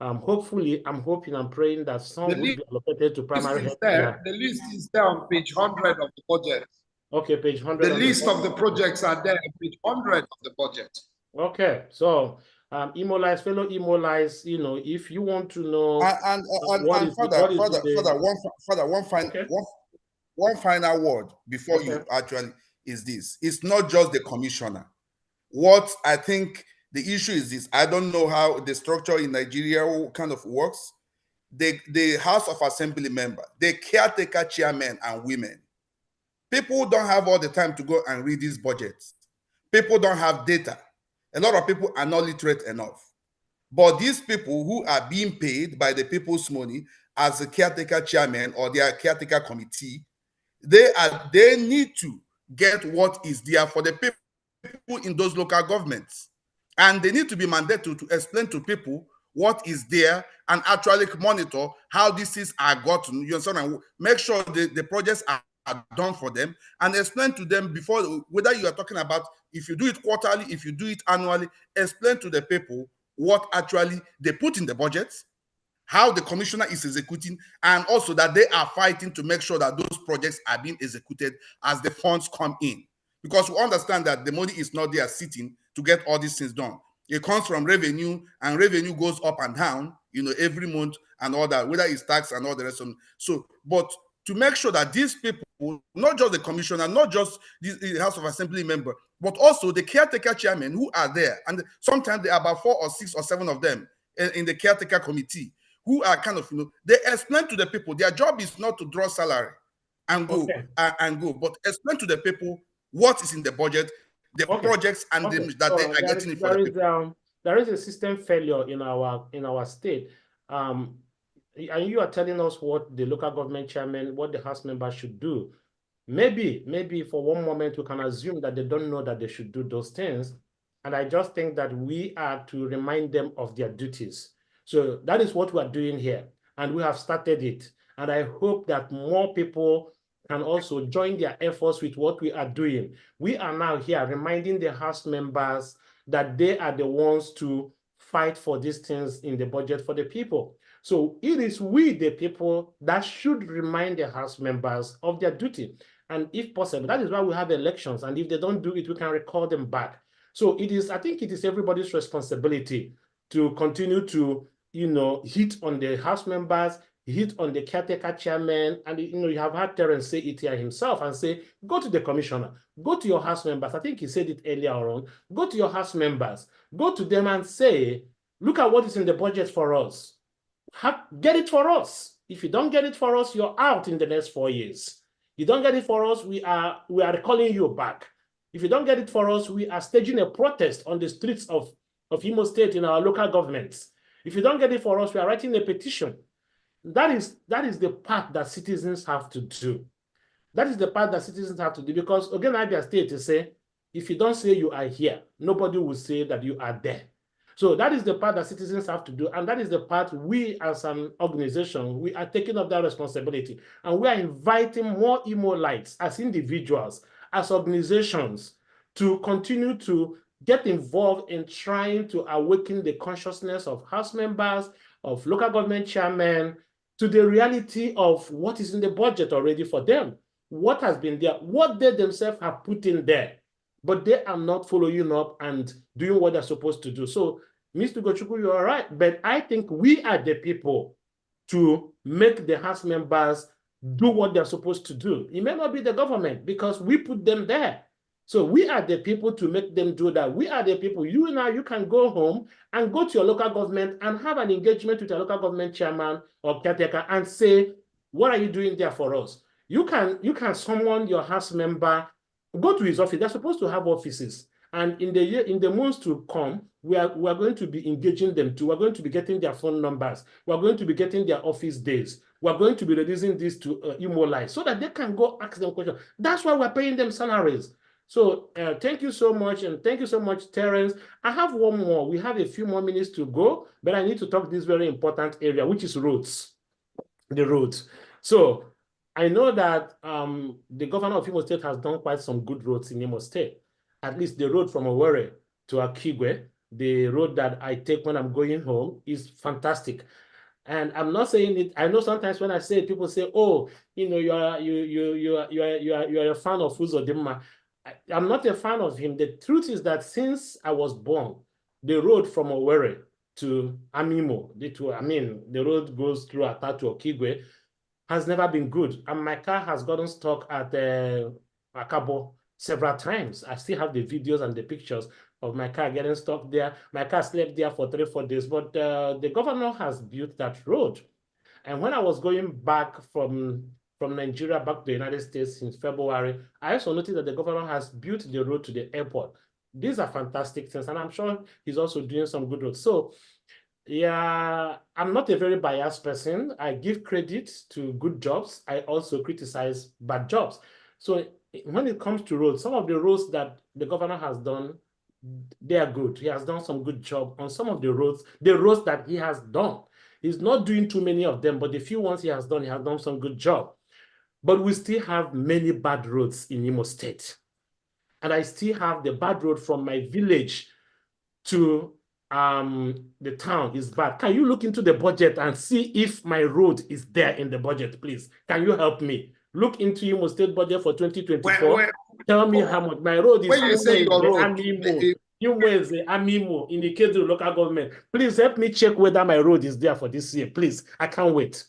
Hopefully, I'm hoping and praying that some will be allocated to primary health care. The list is there on page 100 of the budget. Okay, page 100. The list of the projects are there on page 100 of the budget. Okay, so fellow Imolites, you know, if you want to know one final word before you actually is this: it's not just the commissioner. What I think the issue is this: I don't know how the structure in Nigeria kind of works. The House of Assembly member, the caretaker chairmen and women, people don't have all the time to go and read these budgets. People don't have data. A lot of people are not literate enough. But these people who are being paid by the people's money as a caretaker chairman or their caretaker committee, they need to get what is there for the people in those local governments. And they need to be mandated to explain to people what is there and actually monitor how these things are gotten. You understand? And make sure the projects are done for them, and explain to them before, whether you are talking about if you do it quarterly, if you do it annually, explain to the people what actually they put in the budget, how the commissioner is executing, and also that they are fighting to make sure that those projects are being executed as the funds come in. Because we understand that the money is not there sitting to get all these things done. It comes from revenue, and revenue goes up and down, every month and all that, whether it's tax and all the rest of them. So, but to make sure that these people, not just the commissioner, not just the House of Assembly member, but also the caretaker chairman who are there, and sometimes there are about 4 or 6 or 7 of them in the caretaker committee, who are kind of, they explain to the people, their job is not to draw salary and go, but explain to the people what is in the budget, the projects, and that they are getting it for the people. There is a system failure in our state. And you are telling us what the local government chairman, what the House members should do. Maybe for one moment we can assume that they don't know that they should do those things. And I just think that we are to remind them of their duties. So that is what we are doing here. And we have started it. And I hope that more people can also join their efforts with what we are doing. We are now here reminding the House members that they are the ones to fight for these things in the budget for the people. So it is we, the people, that should remind the House members of their duty. And if possible, that is why we have elections. And if they don't do it, we can recall them back. So I think it is everybody's responsibility to continue to, hit on the House members, hit on the caretaker chairman, and you have had Terence say it here himself and say, go to the commissioner, go to your House members. I think he said it earlier on. Go to your House members, go to them and say, look at what is in the budget for us. Get it for us. If you don't get it for us, you're out in the next 4 years. You don't get it for us, we are calling you back. If you don't get it for us, we are staging a protest on the streets of Imo State in our local governments. If you don't get it for us, we are writing a petition. That is the part that citizens have to do. That is the part that citizens have to do, because again, Abia State is say, if you don't say you are here, nobody will say that you are there. So that is the part that citizens have to do, and that is the part we as an organization, we are taking up that responsibility, and we are inviting more Imo-lites as individuals, as organizations, to continue to get involved in trying to awaken the consciousness of House members, of local government chairmen, to the reality of what is in the budget already for them, what has been there, what they themselves have put in there, but they are not following up and doing what they're supposed to do. So, Mr. Ugochukwu, you are right, but I think we are the people to make the House members do what they're supposed to do. It may not be the government, because we put them there. So we are the people to make them do that. We are the people. You can go home and go to your local government and have an engagement with your local government chairman or caretaker and say, what are you doing there for us? You can summon your House member, go to his office. They're supposed to have offices. And in the months to come, we are going to be engaging them too. We're going to be getting their phone numbers. We're going to be getting their office days. We're going to be releasing this to Imo-lites so that they can go ask them questions. That's why we're paying them salaries. So thank you so much, and thank you so much, Terence. I have one more. We have a few more minutes to go, but I need to talk this very important area, which is roads, the roads. So I know that the governor of Imo State has done quite some good roads in Imo State. At least the road from Owerri to Akigwe, the road that I take when I'm going home, is fantastic. And I'm not saying it. I know sometimes when I say it, people say, "Oh, you are a fan of Uzodimma." I'm not a fan of him. The truth is that since I was born, the road from Owerri to Amimo, the road goes through Ata to Okigwe, has never been good. And my car has gotten stuck at Akabo several times. I still have the videos and the pictures of my car getting stuck there. My car slept there for 3-4 days, but the governor has built that road. And when I was going back from Nigeria back to the United States since February, I also noticed that the governor has built the road to the airport. These are fantastic things, and I'm sure he's also doing some good roads. So, yeah, I'm not a very biased person. I give credit to good jobs. I also criticize bad jobs. So when it comes to roads, some of the roads that the governor has done they are good. He has done some good job on some of the roads that he has done. He's not doing too many of them, but the few ones he has done some good job. But we still have many bad roads in Imo State. And I still have the bad road from my village to the town is bad. Can you look into the budget and see if my road is there in the budget, please? Can you help me? Look into Imo State budget for 2024. Tell me how much my road is. When you say your road, Amimo in the Kedu local government. Please help me check whether my road is there for this year, please. I can't wait.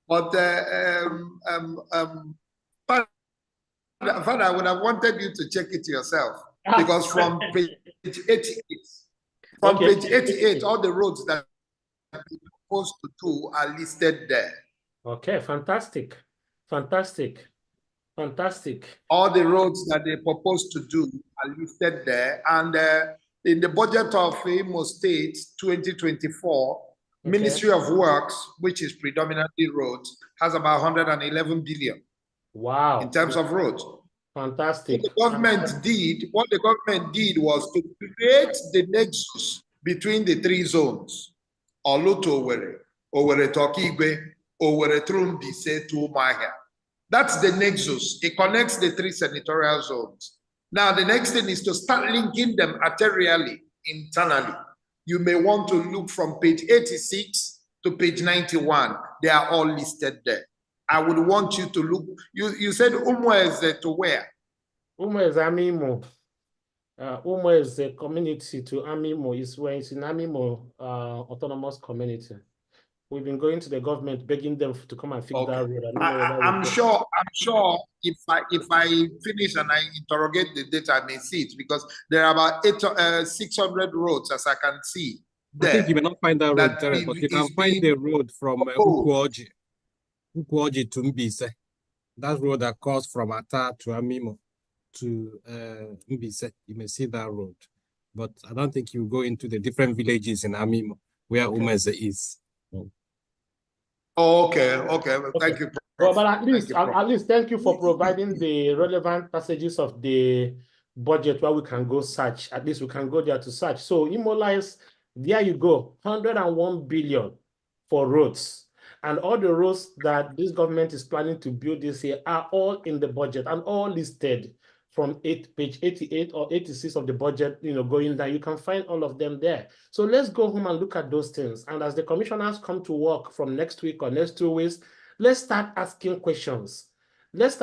But Father, I would have wanted you to check it yourself, because from page 88, page 88, all the roads that you're supposed to do are listed there. Okay, fantastic. Fantastic. Fantastic. All the roads that they propose to do are listed there. And in the budget of Imo State 2024, Ministry of Works, which is predominantly roads, has about 111 billion. Wow. In terms of roads. Fantastic. What the government did was to create the nexus between the three zones. Oluto Owerri, Owerri Tokigwe, Owerri Trumbise to Umahia. That's the nexus. It connects the three senatorial zones. Now, the next thing is to start linking them arterially, internally. You may want to look from page 86 to page 91. They are all listed there. I would want you to look. You said Umweze to where? Umweze Amimo. Umweze community to Amimo is where it's in Amimo autonomous community. We've been going to the government begging them to come and fix that road. I'm sure if I finish and I interrogate the data, I may see it, because there are about 600 roads, as I can see. I think you may not find that road, Terence, but you can find the road from Ukwoji to Mbise. That road that goes from Ata to Amimo to Mbise. You may see that road, but I don't think you go into the different villages in Amimo where Umeze is. Oh, okay. Thank you, Prof. But at least thank you for providing the relevant passages of the budget where we can go search. At least we can go there to search. So Imolize, there you go, 101 billion for roads. And all the roads that this government is planning to build this year are all in the budget and all listed from page 88 or 86 of the budget, going down. You can find all of them there. So let's go home and look at those things. And as the commissioners come to work from next week or next 2 weeks, let's start asking questions. Yes,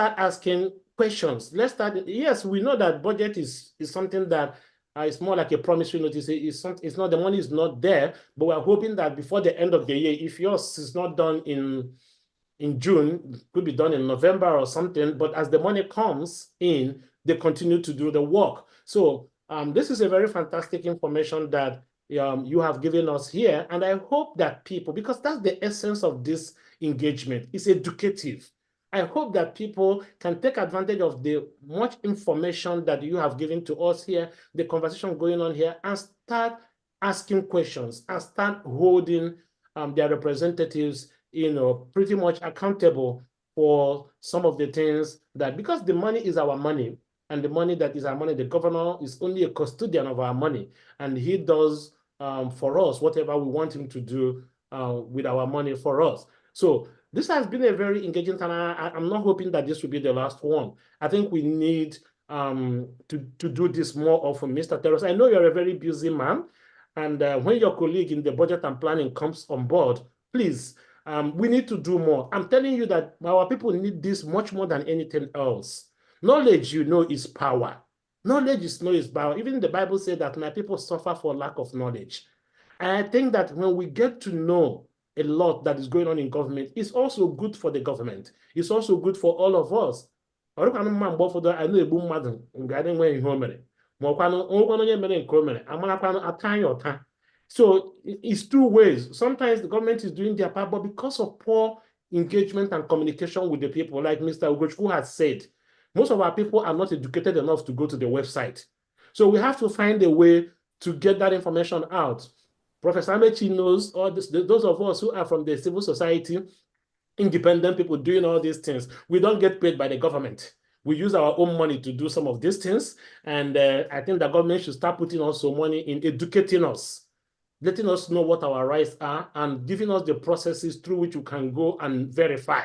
we know that budget is something that it's more like a promissory notice. It's not, the money is not there, but we're hoping that before the end of the year, if yours is not done in June, it could be done in November or something, but as the money comes in, they continue to do the work. So this is a very fantastic information that you have given us here. And I hope that people, because that's the essence of this engagement, it's educative. I hope that people can take advantage of the much information that you have given to us here, the conversation going on here, and start asking questions and start holding their representatives, pretty much accountable for some of the things that, because the money is our money, and the money that is our money, the governor is only a custodian of our money, and he does for us whatever we want him to do with our money for us. So this has been a very engaging time. I'm not hoping that this will be the last one. I think we need to do this more often, Mr. Terence. I know you're a very busy man, and when your colleague in the budget and planning comes on board, please, we need to do more. I'm telling you that our people need this much more than anything else. Knowledge, is power. Knowledge is power. Even the Bible said that my people suffer for lack of knowledge. And I think that when we get to know a lot that is going on in government, it's also good for the government. It's also good for all of us. So it's two ways. Sometimes the government is doing their part, but because of poor engagement and communication with the people, like Mr. Ugochukwu has said, most of our people are not educated enough to go to the website. So we have to find a way to get that information out. Professor Amechi knows, or those of us who are from the civil society, independent people doing all these things, we don't get paid by the government. we use our own money to do some of these things. And I think the government should start putting also money in educating us, letting us know what our rights are, and giving us the processes through which we can go and verify.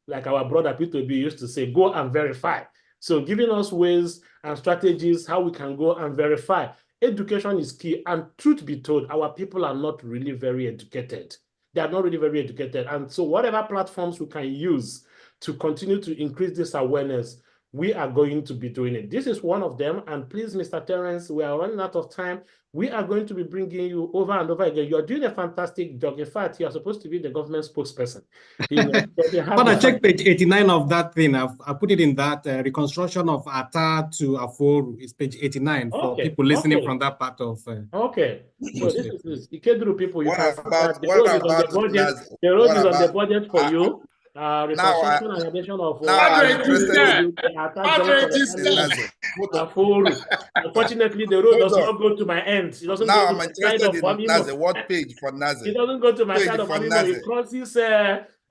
Like our brother P2B used to say, go and verify. So giving us ways and strategies how we can go and verify. Education is key. And truth be told, our people are not really very educated. They are not really very educated. And so whatever platforms we can use to continue to increase this awareness, we are going to be doing it. This is one of them. And please, Mr. Terrence, we are running out of time. We are going to be bringing you over and over again. You're doing a fantastic job. In fact, you're supposed to be the government spokesperson. But I checked page 89 of that thing. I put it in that reconstruction of Ata to Aforu is page 89 for people listening from that part of. Okay. So this is Ikeduru people. You What can about the road is on the budget. The road is on the budget for you. Reconstruction and addition of unfortunately, the road does not go to my end. It doesn't now go I'm to my side of Naze. What page for Naze? It doesn't go to my side of Amimo. It crosses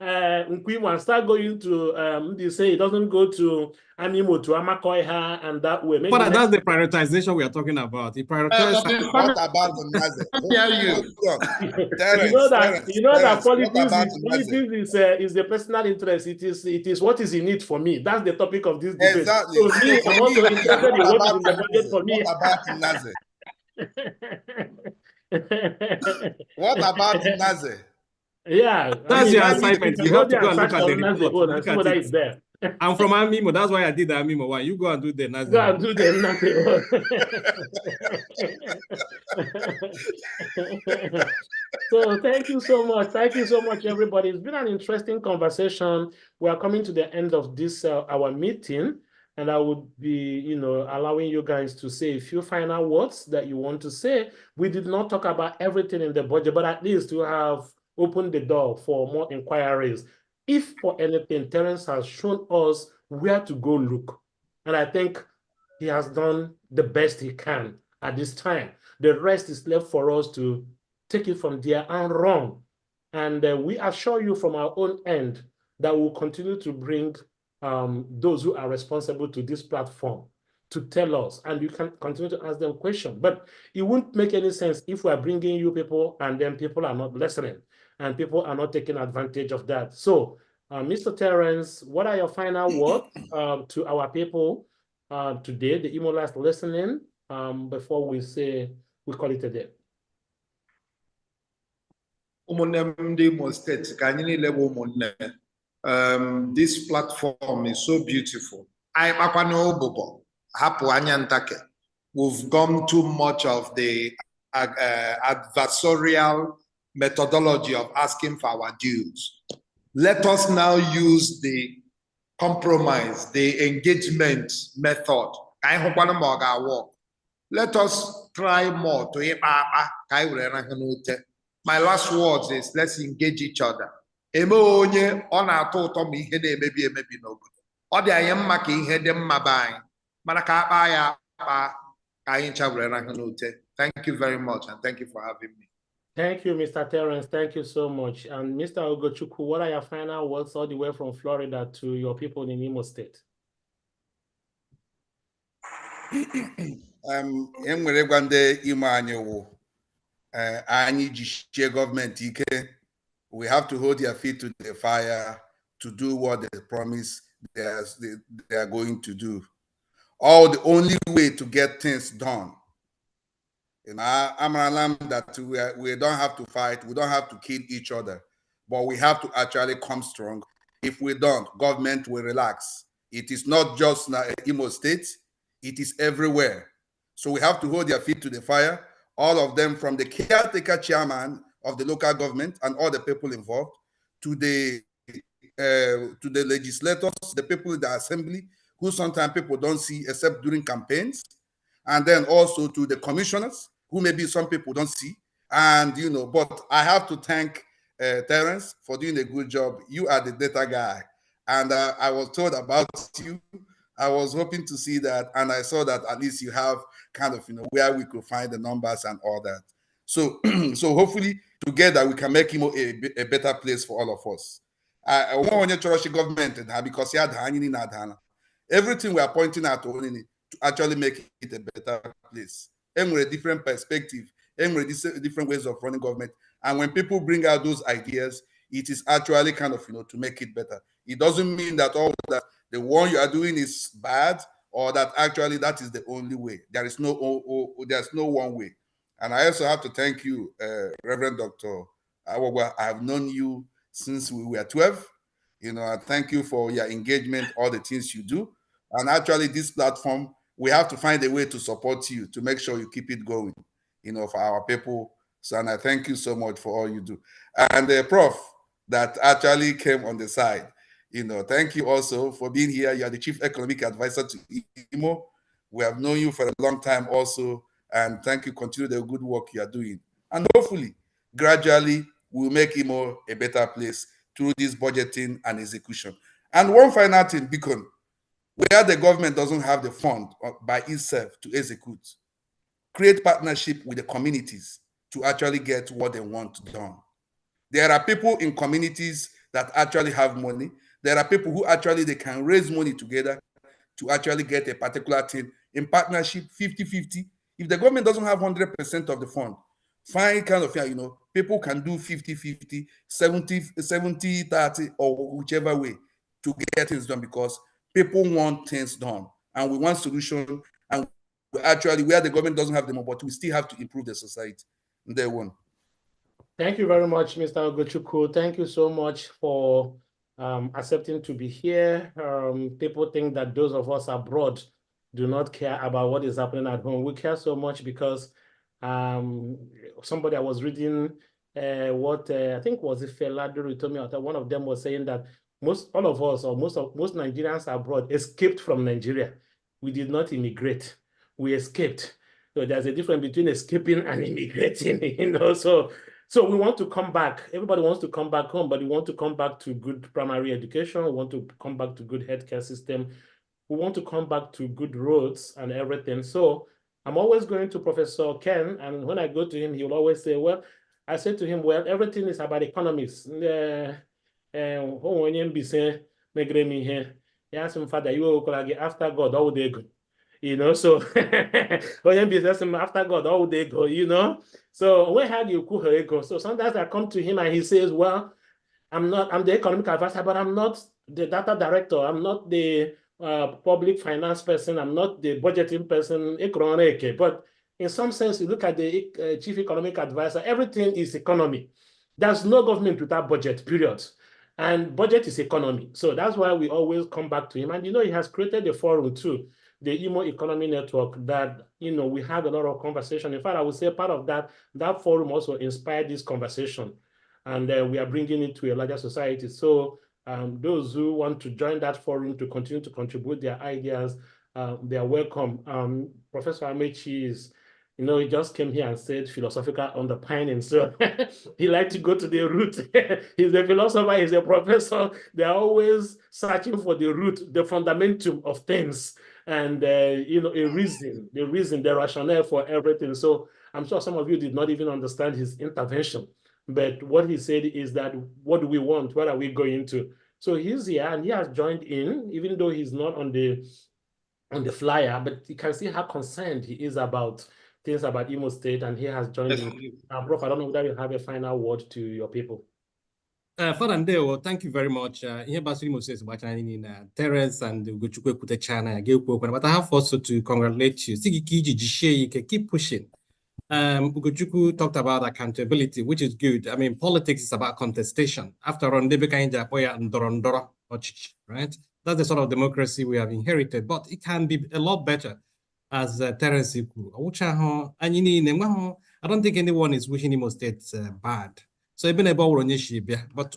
Nkwimo and start going to they say it doesn't go to Amimo to Amakoiha and that way. But that's the prioritization we are talking about. The prioritization. What about the Naze? You know that politics is the personal interest. It is what is in it for me. That's the topic of this debate. Exactly. So me, I'm also interested in what is in the budget for me. What about Naze? Yeah, that's your assignment. You have to go and look at the report. Look at it. There. I'm from Amimo. That's why I did the Amimo one. You go and do the Naze. Go and do the Naze. So thank you so much. Thank you so much, everybody. It's been an interesting conversation. We are coming to the end of this our meeting, and I would be, allowing you guys to say a few final words that you want to say. We did not talk about everything in the budget, but at least you have opened the door for more inquiries. If for anything, Terrence has shown us where to go look. And I think he has done the best he can at this time. The rest is left for us to take it from there and run. And we assure you from our own end that we'll continue to bring those who are responsible to this platform to tell us, and you can continue to ask them questions. But it won't make any sense if we're bringing you people and then people are not listening and people are not taking advantage of that. So, Mr. Terrence, what are your final words to our people today, the Imo last listening, before we say we call it a day? This platform is so beautiful. We've gone too much of the adversarial methodology of asking for our dues. Let us now use the compromise, the engagement method. Let us try more to my last words is let's engage each other. Thank you very much, and thank you for having me. Thank you, Mr. Terrence. Thank you so much. And Mr. Ugochukwu, what are your final words all the way from Florida to your people in Imo State? We have to hold their feet to the fire to do what they promise they are going to do. Or the only way to get things done. I'm an alarm that we don't have to fight, we don't have to kill each other, but we have to actually come strong. If we don't, government will relax. It is not just Imo State, it is everywhere. So we have to hold their feet to the fire, all of them, from the caretaker chairman of the local government and all the people involved, to the legislators, the people in the assembly, who sometimes people don't see except during campaigns, and then also to the commissioners, who maybe some people don't see. And, but I have to thank Terrence for doing a good job. You are the data guy. And I was told about you. I was hoping to see that. And I saw that at least you have kind of, where we could find the numbers and all that. So, so hopefully together we can make Imo a better place for all of us. I want to government because Everything we are pointing at only to actually make it a better place. And with a different perspective, and with different ways of running government. And when people bring out those ideas, it is actually kind of, to make it better. It doesn't mean that all that the one you are doing is bad, or that actually that is the only way. There is there's no one way. And I also have to thank you, Reverend Dr. Awogwa. I have known you since we were 12. I thank you for your engagement, all the things you do. And actually, this platform, we have to find a way to support you to make sure you keep it going, for our people. So, and I thank you so much for all you do. And the Prof that actually came on the side, thank you also for being here. You are the Chief Economic Advisor to Imo. We have known you for a long time also. And thank you. Continue the good work you are doing. And hopefully, gradually, we'll make Imo a better place through this budgeting and execution. And one final thing, Beacon, where the government doesn't have the fund by itself to execute, create partnership with the communities to actually get what they want done. There are people in communities that actually have money. There are people who actually, they can raise money together to actually get a particular thing in partnership, 50-50. If the government doesn't have 100% of the fund, find kind of, people can do 50-50, 70-30, or whichever way to get things done, because people want things done. And we want solution. And actually, where the government doesn't have the money, but we still have to improve the society. And they won. Thank you very much, Mr. Ugochukwu. Thank you so much for accepting to be here. People think that those of us abroad do not care about what is happening at home. We care so much because somebody I was reading what I think was it Feladuru told me, one of them was saying that most Nigerians abroad escaped from Nigeria. We did not immigrate. We escaped. So there's a difference between escaping and immigrating, So we want to come back. Everybody wants to come back home, but we want to come back to good primary education. We want to come back to good healthcare system. We want to come back to good roads and everything. So I'm always going to Professor Ken, and when I go to him, he will always say, well, I said to him, well, everything is about economics. Father, you after God, all they go. So after God, all they go, So when had you go? So sometimes I come to him and he says, well, I'm the economic advisor, but I'm not the data director. I'm not the public finance person. I'm not the budgeting person. But in some sense, you look at the chief economic advisor, everything is economy. There's no government without budget, period. And budget is economy. So that's why we always come back to him. And, he has created a forum too, the Imo Economy Network, that, we have a lot of conversation. In fact, I would say part of that forum also inspired this conversation. And we are bringing it to a larger society. So those who want to join that forum to continue to contribute their ideas, they are welcome. Professor Amechi is, he just came here and said philosophical underpinning. So he likes to go to the root. He's a philosopher, he's a professor. They're always searching for the root, the fundamentum of things. And, a reason, the rationale for everything. So I'm sure some of you did not even understand his intervention. But what he said is that, what do we want? Where are we going to? So he's here and he has joined in, even though he's not on the flyer, but you can see how concerned he is about things about Imo State, and he has joined in. Prof, I don't know whether you have a final word to your people. Father Ndeo, thank you very much. Here Basuri says about Terence and Ugochukwu Kutechana, but I have also to congratulate you. Keep pushing. Ugochukwu talked about accountability, which is good. I mean, politics is about contestation. After all, right? That's the sort of democracy we have inherited, but it can be a lot better, as Terence said. I don't think anyone is wishing Imo State bad. So even about but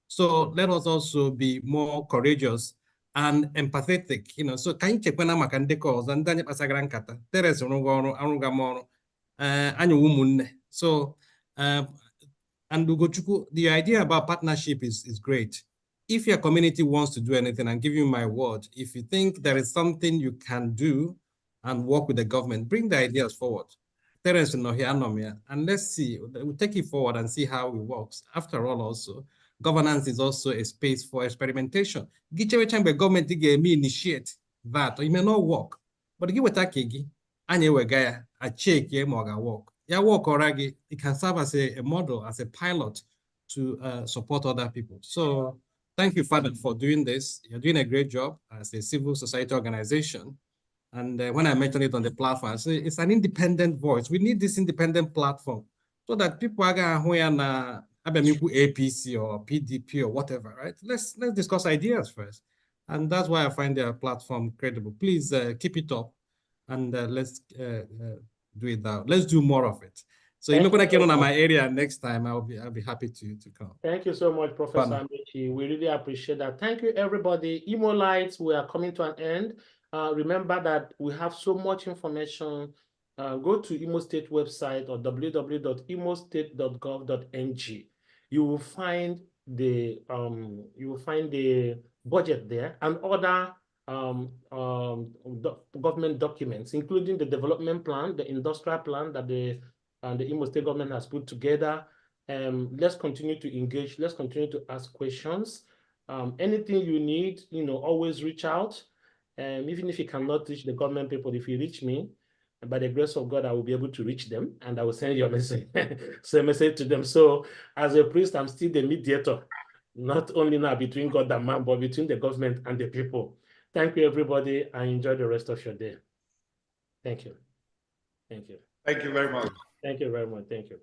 so let us also be more courageous and empathetic, so can you check when I'm a cause and then Pasagran there is so and Ugochukwu, the idea about partnership is great. If your community wants to do anything, and give you my word, if you think there is something you can do and work with the government, bring the ideas forward. And let's see, we'll take it forward and see how it works. After all, also, governance is also a space for experimentation. Government may initiate that, or it may not work, but give it a kegi, and you a check work. Yeah, work already. It can serve as a model, as a pilot to support other people. So thank you, Father, for doing this. You're doing a great job as a civil society organization. And when I mentioned it on the platform, I say it's an independent voice. We need this independent platform so that people are going to APC or PDP or whatever, right? Let's discuss ideas first. And that's why I find their platform credible. Please keep it up, and let's do it now. Let's do more of it. So if you're going to get on my area next time, I'll be happy to come. Thank you so much, Professor Amici. We really appreciate that. Thank you, everybody. Imolites, we are coming to an end. Remember that we have so much information. Go to Imo State website or www.imostate.gov.ng. You will find the budget there and other government documents, including the development plan, the industrial plan that the Imo State government has put together. Let's continue to engage. Let's continue to ask questions. Anything you need, always reach out. Even if you cannot reach the government people, if you reach me, by the grace of God, I will be able to reach them, and I will send you a message, send a message to them. So as a priest, I'm still the mediator, not only now between God and man, but between the government and the people. Thank you, everybody, and enjoy the rest of your day. Thank you. Thank you. Thank you very much. Thank you very much. Thank you.